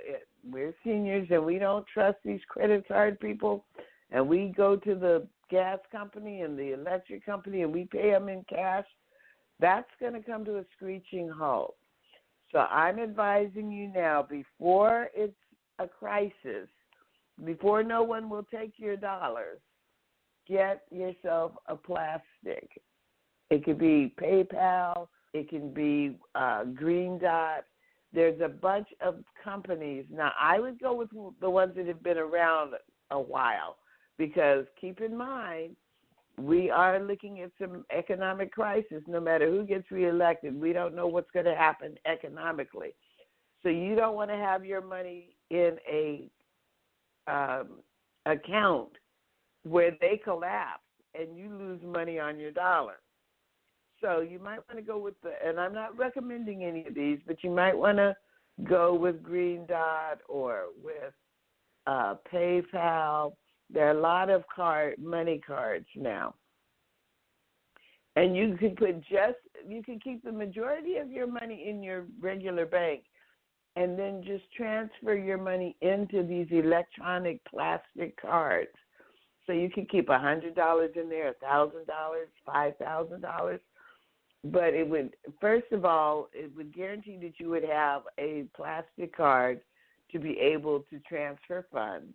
we're seniors and we don't trust these credit card people, and we go to the gas company and the electric company and we pay them in cash. That's going to come to a screeching halt. So I'm advising you now, before it's a crisis, before no one will take your dollars, get yourself a plastic. It could be PayPal. It can be Green Dot. There's a bunch of companies. Now, I would go with the ones that have been around a while, because keep in mind, we are looking at some economic crisis. No matter who gets reelected, we don't know what's going to happen economically. So you don't want to have your money in a account where they collapse and you lose money on your dollar. So you might want to go with and I'm not recommending any of these, but you might want to go with Green Dot or with PayPal. There are a lot of money cards now. And you can keep the majority of your money in your regular bank, and then just transfer your money into these electronic plastic cards. So you can keep $100 in there, $1,000, $5,000. But it would, first of all, it would guarantee that you would have a plastic card to be able to transfer funds.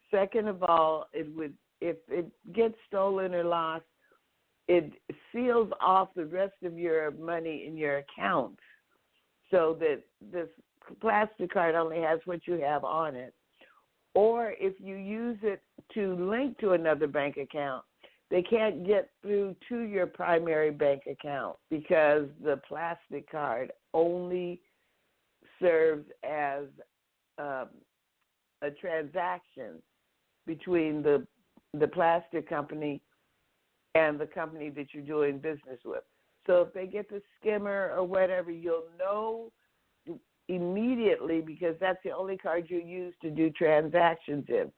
Second of all, it would, if it gets stolen or lost, it seals off the rest of your money in your accounts, so that this plastic card only has what you have on it. Or if you use it to link to another bank account, they can't get through to your primary bank account, because the plastic card only serves as a transaction between the plastic company and the company that you're doing business with. So if they get the skimmer or whatever, you'll know immediately, because that's the only card you use to do transactions in.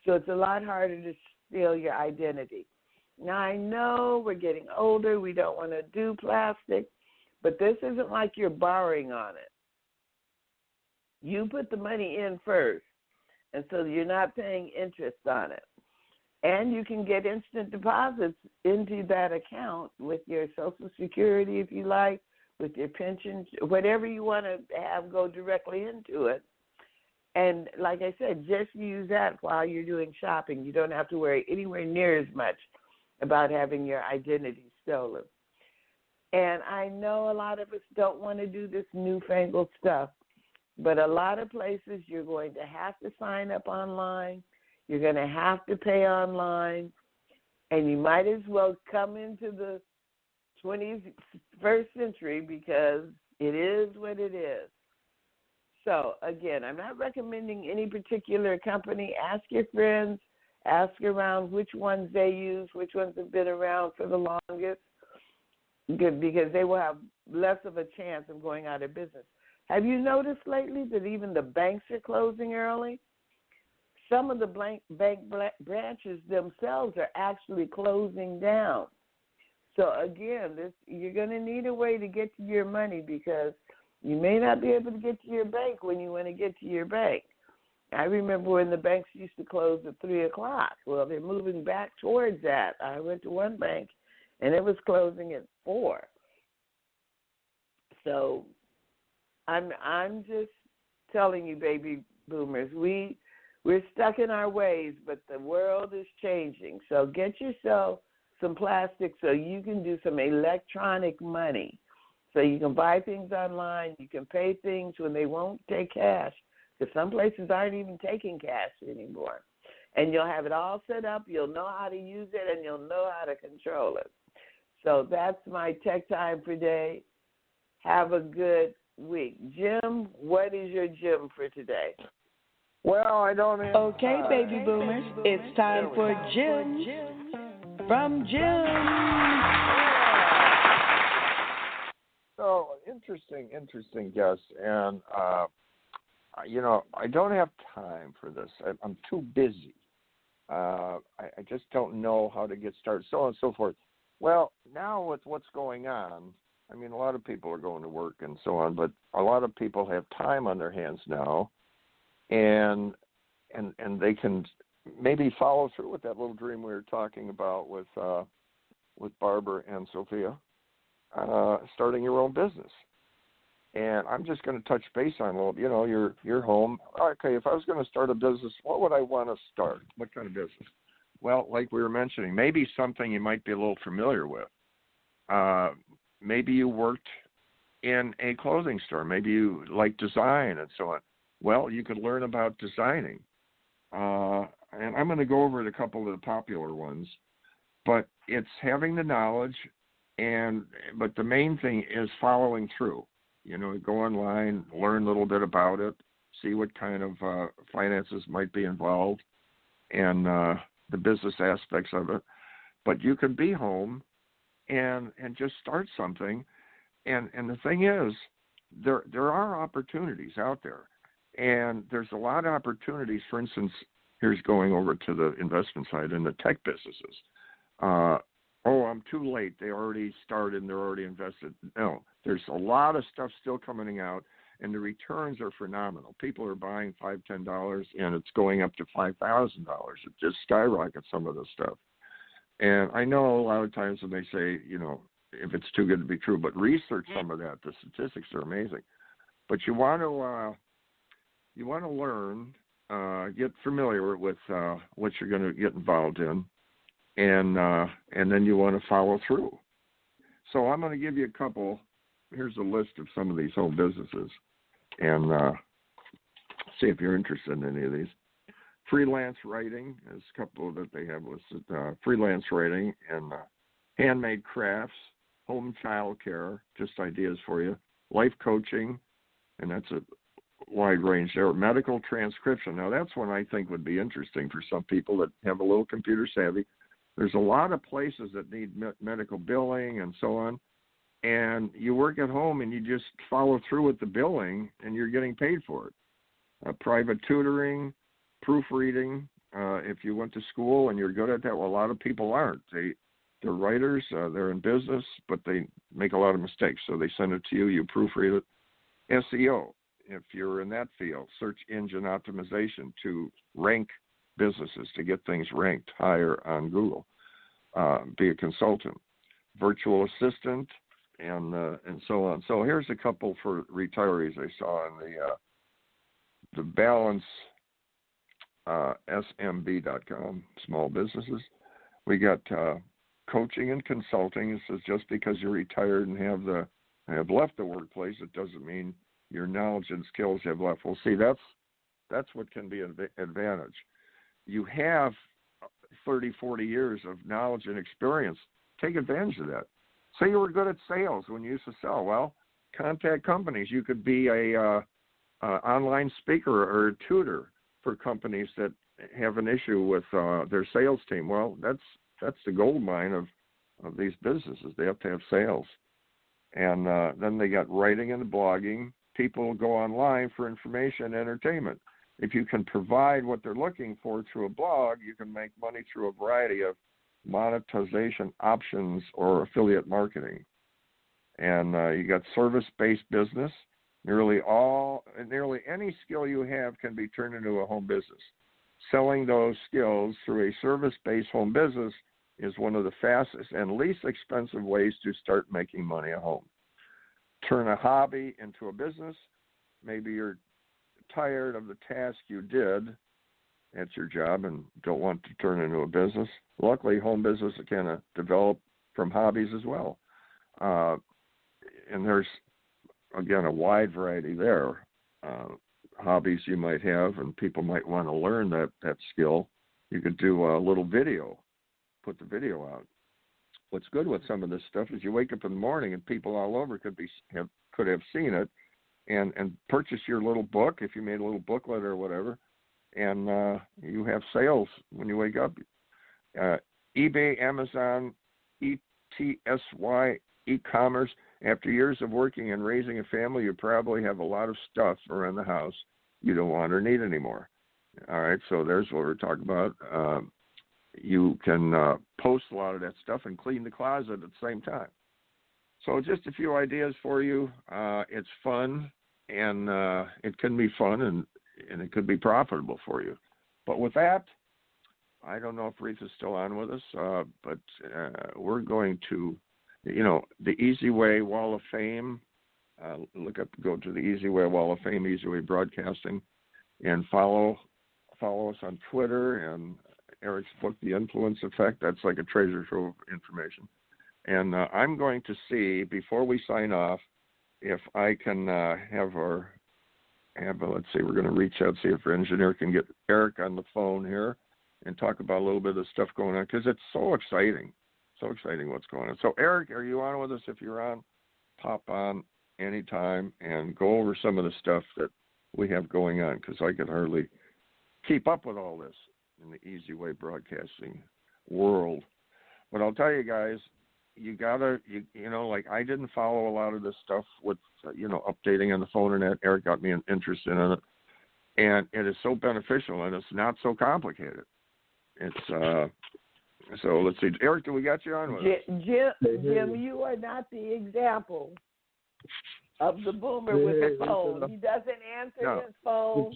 So it's a lot harder to steal your identity. Now, I know we're getting older. We don't want to do plastic, but this isn't like you're borrowing on it. You put the money in first, and so you're not paying interest on it. And you can get instant deposits into that account with your Social Security, if you like, with your pension, whatever you want to have go directly into it. And like I said, just use that while you're doing shopping. You don't have to worry anywhere near as much about having your identity stolen. And I know a lot of us don't want to do this newfangled stuff, but a lot of places you're going to have to sign up online. You're going to have to pay online, and you might as well come into the 21st century, because it is what it is. So, again, I'm not recommending any particular company. Ask your friends. Ask around which ones they use, which ones have been around for the longest, because they will have less of a chance of going out of business. Have you noticed lately that even the banks are closing early? Some of the bank branches themselves are actually closing down. So, again, you're going to need a way to get to your money, because you may not be able to get to your bank when you want to get to your bank. I remember when the banks used to close at 3 o'clock. Well, they're moving back towards that. I went to one bank, and it was closing at 4. So I'm just telling you, baby boomers, we're stuck in our ways, but the world is changing. So get yourself some plastic so you can do some electronic money. So you can buy things online. You can pay things when they won't take cash, because some places aren't even taking cash anymore. And you'll have it all set up. You'll know how to use it, and you'll know how to control it. So that's my tech time for today. Have a good week. Jim, what is your gem for today? Well, I don't have Okay, baby boomers, it's time for Jim from Jim. So, interesting guest. And, I don't have time for this. I'm too busy. I just don't know how to get started, so on and so forth. Well, now with what's going on, I mean, a lot of people are going to work and so on, but a lot of people have time on their hands now, and they can maybe follow through with that little dream we were talking about with Barbara and Sophia, starting your own business. And I'm just going to touch base on a little, your home. Okay, if I was going to start a business, what would I want to start? What kind of business? Well, like we were mentioning, maybe something you might be a little familiar with. Maybe you worked in a clothing store. Maybe you like design and so on. Well, you could learn about designing. And I'm going to go over a couple of the popular ones. But it's having the knowledge, but the main thing is following through. Go online, learn a little bit about it, see what kind of finances might be involved, and the business aspects of it. But you can be home and just start something. And the thing is, there are opportunities out there. And there's a lot of opportunities. For instance, here's going over to the investment side in the tech businesses. I'm too late. They already started and they're already invested. No, there's a lot of stuff still coming out, and the returns are phenomenal. People are buying $5, $10, and it's going up to $5,000. It just skyrockets some of this stuff. And I know a lot of times when they say, if it's too good to be true, but research some of that. The statistics are amazing. But you want to learn, get familiar with what you're going to get involved in. And then you want to follow through. So I'm going to give you a couple. Here's a list of some of these home businesses, and see if you're interested in any of these. Freelance writing is a couple that they have listed. Freelance writing and handmade crafts, home child care, just ideas for you. Life coaching, and that's a wide range there. Medical transcription. Now that's one I think would be interesting for some people that have a little computer savvy. There's a lot of places that need medical billing and so on, and you work at home and you just follow through with the billing and you're getting paid for it. Private tutoring, proofreading, if you went to school and you're good at that, well, a lot of people aren't. They're writers, they're in business, but they make a lot of mistakes, so they send it to you, you proofread it. SEO, if you're in that field, search engine optimization to rank businesses, to get things ranked higher on Google. Be a consultant, virtual assistant, and so on. So here's a couple for retirees I saw in the Balance smb.com, small businesses. We got coaching and consulting. It says just because you're retired and have left the workplace, it doesn't mean your knowledge and skills have left. Well, see, that's what can be an advantage. You have 30, 40 years of knowledge and experience. Take advantage of that. Say you were good at sales when you used to sell. Well, contact companies. You could be a online speaker or a tutor for companies that have an issue with their sales team. Well, that's the gold mine of these businesses. They have to have sales. And then they got writing and blogging. People go online for information and entertainment. If you can provide what they're looking for through a blog, you can make money through a variety of monetization options or affiliate marketing. And you got service-based business. Nearly any skill you have can be turned into a home business. Selling those skills through a service-based home business is one of the fastest and least expensive ways to start making money at home. Turn a hobby into a business. Maybe you're tired of the task you did at your job and don't want to turn into a business. Luckily, home business can develop from hobbies as well. And there's, again, a wide variety there. Hobbies you might have, and people might want to learn that skill. You could do a little video, put the video out. What's good with some of this stuff is you wake up in the morning and people all over could have seen it and purchase your little book if you made a little booklet or whatever, and you have sales when you wake up. eBay, Amazon, ETSY, e-commerce. After years of working and raising a family, you probably have a lot of stuff around the house you don't want or need anymore. All right, so there's what we're talking about. You can post a lot of that stuff and clean the closet at the same time. So just a few ideas for you. It's fun, and it can be fun, and it could be profitable for you. But with that, I don't know if Reatha's still on with us, but we're going to, the Easy Way Wall of Fame. Go to the Easy Way Wall of Fame, Easy Way Broadcasting, and follow us on Twitter and Eric's book, The Influence Effect. That's like a treasure trove of information. And I'm going to see, before we sign off, if I can let's see, we're going to reach out, see if our engineer can get Eric on the phone here and talk about a little bit of the stuff going on, because it's so exciting what's going on. So, Eric, are you on with us? If you're on, pop on anytime and go over some of the stuff that we have going on, because I can hardly keep up with all this in the Easy Way Broadcasting world. But I'll tell you guys, you gotta, like I didn't follow a lot of this stuff with, updating on the phone and that. Eric got me interested in it, and it is so beneficial, and it's not so complicated. It's so let's see, Eric, do we got you on with us? Jim, you are not the example of the boomer with the phone. He doesn't answer his phone.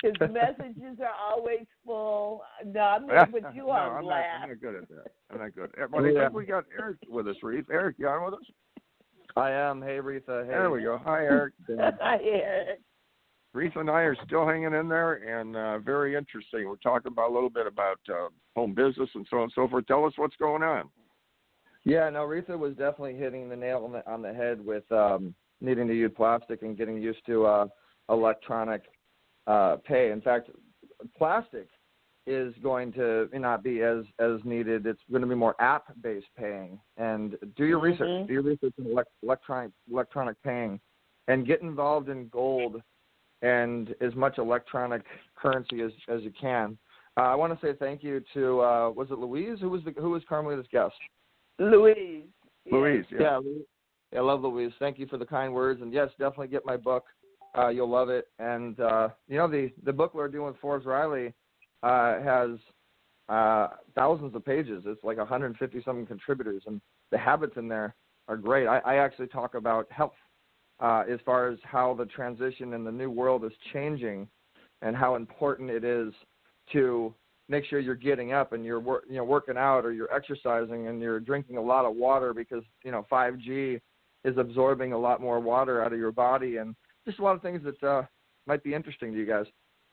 His messages are always full. No, I'm going to put you on blast. I'm not good at that. I'm not good. But I think we got Eric with us, Reatha. Eric, you on with us? I am. Hey, Reatha. Hey. There we go. Hi, Eric. Hi, Eric. Reatha and I are still hanging in there, and very interesting. We're talking about a little bit about home business and so on and so forth. Tell us what's going on. Yeah, no, Reatha was definitely hitting the nail on the head with needing to use plastic and getting used to electronic pay. In fact, plastic is going to not be as needed. It's going to be more app-based paying. And do your research. Do your research in electronic paying, and get involved in gold and as much electronic currency as you can. I want to say thank you to was it Louise? Who was Carmelita's guest? Louise. Louise. Yeah. I love Louise. Thank you for the kind words. And yes, definitely get my book. You'll love it. And the book we're doing with Forbes Riley has thousands of pages. It's like 150 something contributors, and the habits in there are great. I actually talk about health as far as how the transition in the new world is changing, and how important it is to make sure you're getting up and you're working out, or you're exercising, and you're drinking a lot of water, because 5G is absorbing a lot more water out of your body, and just a lot of things that might be interesting to you guys.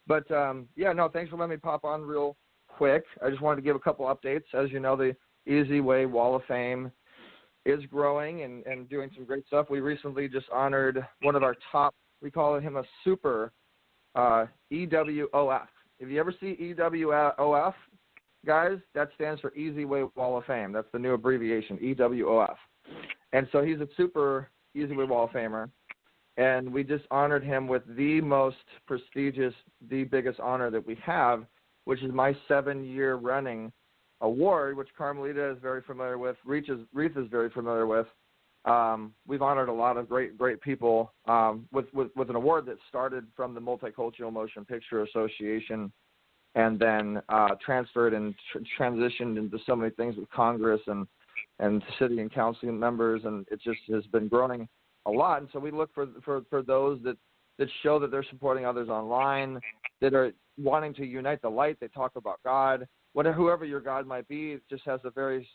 But thanks for letting me pop on real quick. I just wanted to give a couple updates. As you know, the Easy Way Wall of Fame is growing and doing some great stuff. We recently just honored one of our top, we call him a super EWOF. If you ever see EWOF, guys, that stands for Easy Way Wall of Fame. That's the new abbreviation, EWOF. And so he's a super Easy Way Wall of Famer. And we just honored him with the most prestigious, the biggest honor that we have, which is my 7-year running award, which Carmelita is very familiar with, Reatha is very familiar with. We've honored a lot of great people with an award that started from the Multicultural Motion Picture Association, and then transferred and transitioned into so many things with Congress and city and council members, and it just has been growing a lot. And so we look for those that show that they're supporting others online, that are wanting to unite the light. They talk about God, whoever your God might be. It just has a very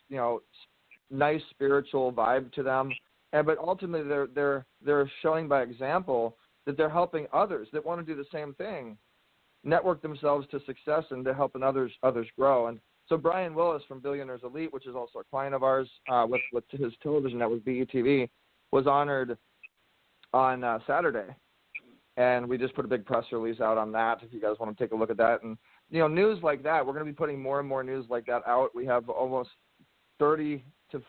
nice spiritual vibe to them. But ultimately, they're showing by example that they're helping others that want to do the same thing, network themselves to success and to helping others grow. And so Brian Willis from Billionaires Elite, which is also a client of ours with his television network BETV, was honored on Saturday, and we just put a big press release out on that. If you guys want to take a look at that, and news like that, we're going to be putting more and more news like that out. We have almost 30 to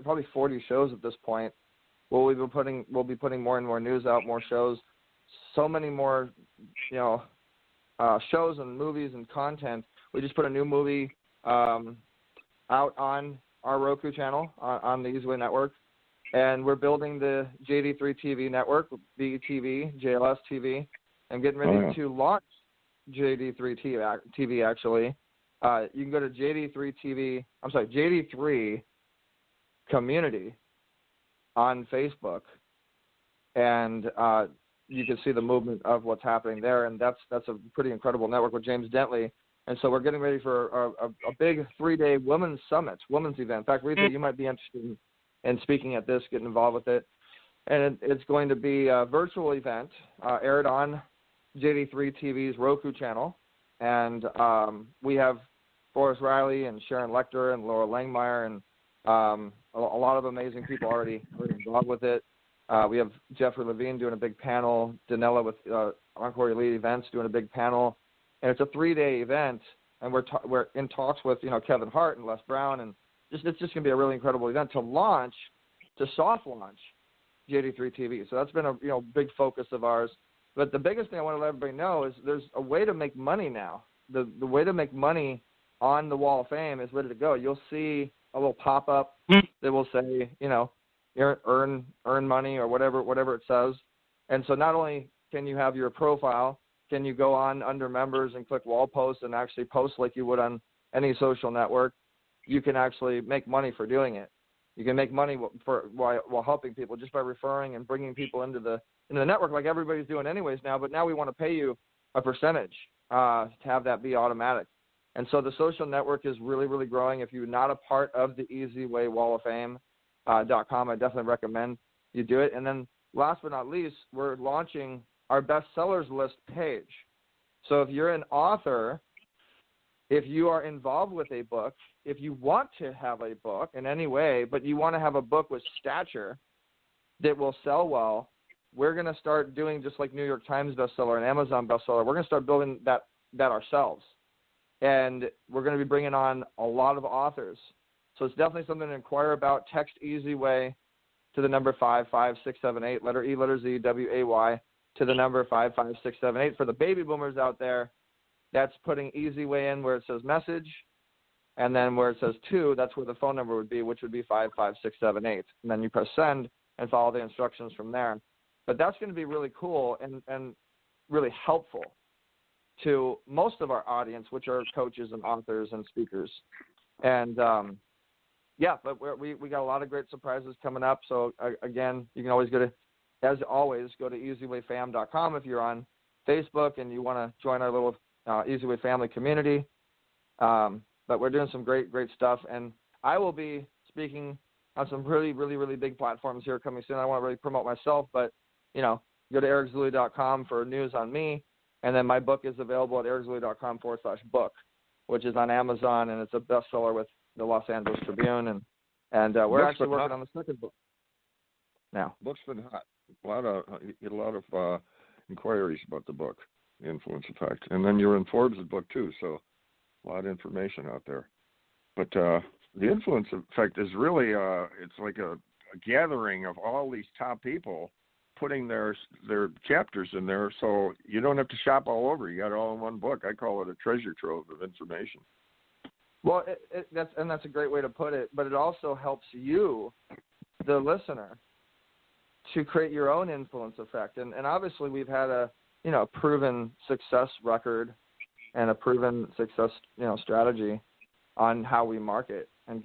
probably 40 shows at this point. We'll be putting more and more news out, more shows, so many more shows and movies and content. We just put a new movie out on our Roku channel on the Easy Way Network. And we're building the JD3 TV network, BTV, JLS TV, and getting ready to launch JD3 TV, actually. You can go to JD3 Community, on Facebook, and you can see the movement of what's happening there, and that's a pretty incredible network with James Dentley. And so we're getting ready for a big 3-day women's summit, women's event. In fact, Reatha, you might be interested in speaking at this, getting involved with it. And it's going to be a virtual event aired on JD3 TV's Roku channel. And we have Forrest Riley and Sharon Lecter and Laura Langmeyer and a lot of amazing people already involved with it. We have Jeffrey Levine doing a big panel, Danella with Encore Elite Events doing a big panel. And it's a 3-day event, and we're in talks with Kevin Hart and Les Brown, and it's just going to be a really incredible event to soft launch JD3 TV. So that's been a big focus of ours. But the biggest thing I want to let everybody know is there's a way to make money now. The way to make money on the Wall of Fame is ready to go. You'll see a little pop up that will say earn money or whatever it says. And so not only can you have your profile, can you go on under members and click wall posts and actually post like you would on any social network? You can actually make money for doing it. You can make money while helping people just by referring and bringing people into the network like everybody's doing anyways now. But now we want to pay you a percentage to have that be automatic. And so the social network is really, really growing. If you're not a part of the Easy Way Wall of Fame.com, I definitely recommend you do it. And then last but not least, we're launching our bestsellers list page. So if you're an author, if you are involved with a book, if you want to have a book in any way, but you want to have a book with stature that will sell well, we're going to start doing just like New York Times bestseller and Amazon bestseller. We're going to start building that ourselves. And we're going to be bringing on a lot of authors. So it's definitely something to inquire about. Text Easy Way to the number 55678, letter E, letter Z, WAY, to the number 55678. For the baby boomers out there, that's putting Easy Way in where it says message, and then where it says 2, that's where the phone number would be, which would be 55678. And then you press send and follow the instructions from there. But that's going to be really cool and really helpful to most of our audience, which are coaches and authors and speakers. And but we got a lot of great surprises coming up. So again, you can always go to easywayfam.com if you're on Facebook and you want to join our little Easy Way family community. But we're doing some great stuff. And I will be speaking on some really, really, really big platforms here coming soon. I want to really promote myself, but, go to ericzuley.com for news on me. And then my book is available at ericzuley.com/book, which is on Amazon, and it's a bestseller with the Los Angeles Tribune. And we're actually working on the second book now. Book's been hot. A lot of inquiries about the book, The Influence Effect. And then you're in Forbes' book, too, so a lot of information out there. But the Influence Effect is really, it's like a gathering of all these top people putting their chapters in there, so you don't have to shop all over. You got it all in one book. I call it a treasure trove of information. Well, that's a great way to put it, but it also helps you, the listener, to create your own influence effect. And obviously we've had a proven success record and a proven success strategy on how we market and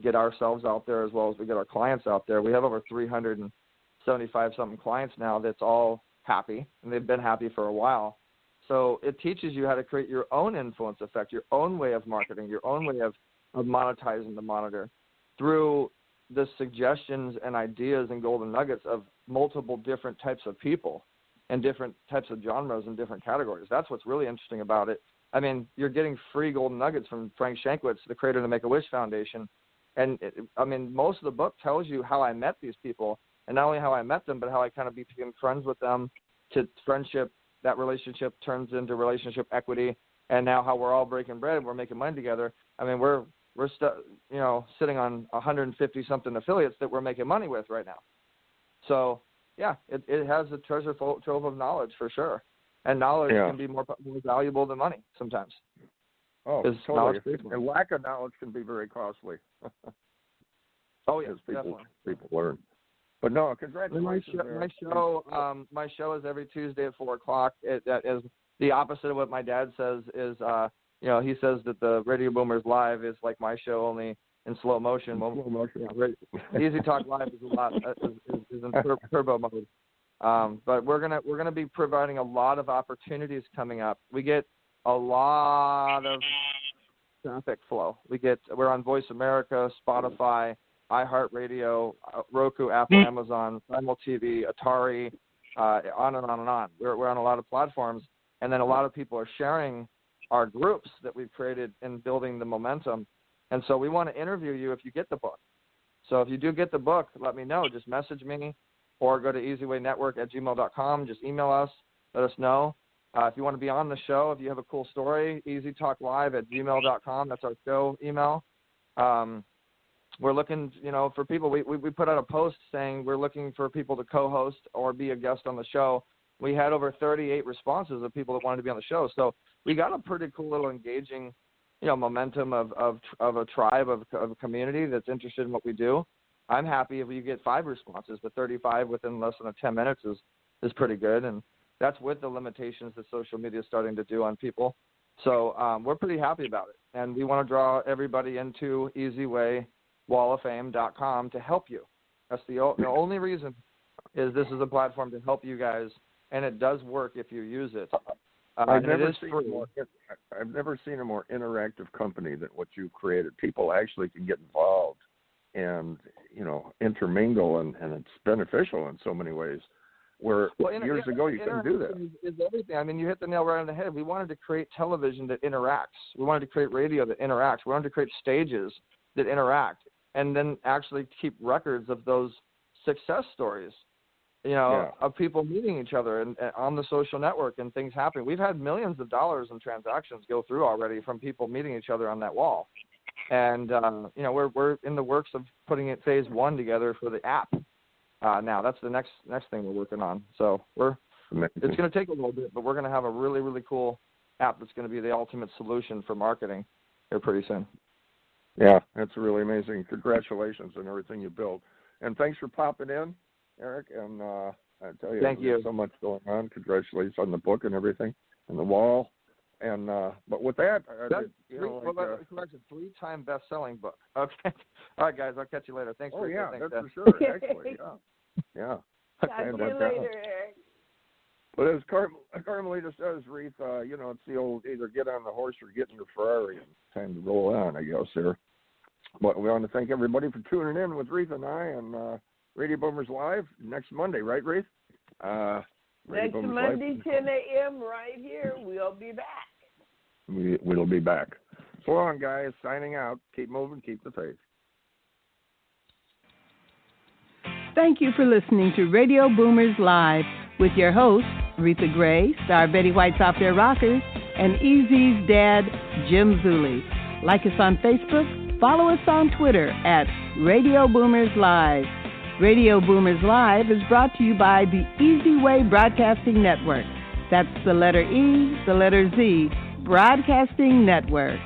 get ourselves out there as well as we get our clients out there. We have over 375 something clients now that's all happy, and they've been happy for a while. So it teaches you how to create your own influence effect, your own way of marketing, your own way of monetizing the monitor through the suggestions and ideas and golden nuggets of multiple different types of people and different types of genres and different categories. That's what's really interesting about it. I mean, you're getting free golden nuggets from Frank Shankwitz, the creator of the Make-A-Wish Foundation. And, most of the book tells you how I met these people, and not only how I met them, but how I kind of became friends with them, to friendship. That relationship turns into relationship equity, and now how we're all breaking bread and we're making money together. I mean, we're sitting on 150-something affiliates that we're making money with right now. So, yeah, it has a treasure trove of knowledge for sure. And knowledge can be more valuable than money sometimes. Oh, totally. And lack of knowledge can be very costly. Oh, yes, definitely. People learn. But no, congratulations. My show is every Tuesday at 4 o'clock. That is the opposite of what my dad says. He says that the Radio Boomers Live is like my show, only in slow motion. Slow motion. Easy Talk Live is a lot is in turbo mode. But we're gonna be providing a lot of opportunities coming up. We get a lot of traffic flow. We're on Voice America, Spotify, iHeartRadio, Roku, Apple, Amazon, Simul TV, Atari, on and on and on. We're on a lot of platforms, and then a lot of people are sharing our groups that we've created in building the momentum. And so we want to interview you if you get the book. So if you do get the book, let me know. Just message me or go to easywaynetwork@gmail.com. Just email us. Let us know. If you want to be on the show, if you have a cool story, easytalklive@gmail.com. That's our show email. We're looking, for people. We put out a post saying we're looking for people to co-host or be a guest on the show. We had over 38 responses of people that wanted to be on the show. So we got a pretty cool little engaging, momentum of a tribe, of a community that's interested in what we do. I'm happy if you get 5 responses, but 35 within less than 10 minutes is pretty good. And that's with the limitations that social media is starting to do on people. So we're pretty happy about it. And we want to draw everybody into easywaywalloffame.com to help you. That's the only reason is this is a platform to help you guys, and it does work if you use it. I've never seen a more interactive company than what you created. People actually can get involved and, intermingle, and it's beneficial in so many ways. Where years ago you couldn't do that. Is everything. I mean, you hit the nail right on the head. We wanted to create television that interacts. We wanted to create radio that interacts. We wanted to create stages that interact, and then actually keep records of those success stories, of people meeting each other and on the social network and things happening. We've had millions of dollars in transactions go through already from people meeting each other on that wall. And, we're in the works of putting it phase 1 together for the app. Now that's the next thing we're working on. So it's going to take a little bit, but we're going to have a really, really cool app that's going to be the ultimate solution for marketing here pretty soon. Yeah, that's really amazing. Congratulations on everything you built. And thanks for popping in, Eric. And I tell you, there's so much going on. Congratulations on the book and everything, and the wall. And but with that, that's a 3-time best-selling book. Okay. All right, guys. I'll catch you later. Thanks. Oh, yeah, that's for sure. Actually, yeah. Talk to you later, Eric. But as Carmelita says, Reatha, it's the old either get on the horse or get in your Ferrari and time to roll on, I guess, there. But we want to thank everybody for tuning in with Reatha and I on Radio Boomers Live next Monday, right, Reatha? Next Monday, 10 a.m. right here. We'll be back. We'll be back. So long, guys. Signing out. Keep moving. Keep the faith. Thank you for listening to Radio Boomers Live with your hosts, Reatha Gray, Star Betty White's Off Their Rockers, and Easy's dad, Jim Zuley. Like us on Facebook. Follow us on Twitter at Radio Boomers Live. Radio Boomers Live is brought to you by the Easy Way Broadcasting Network. That's the letter E, the letter Z, Broadcasting Network.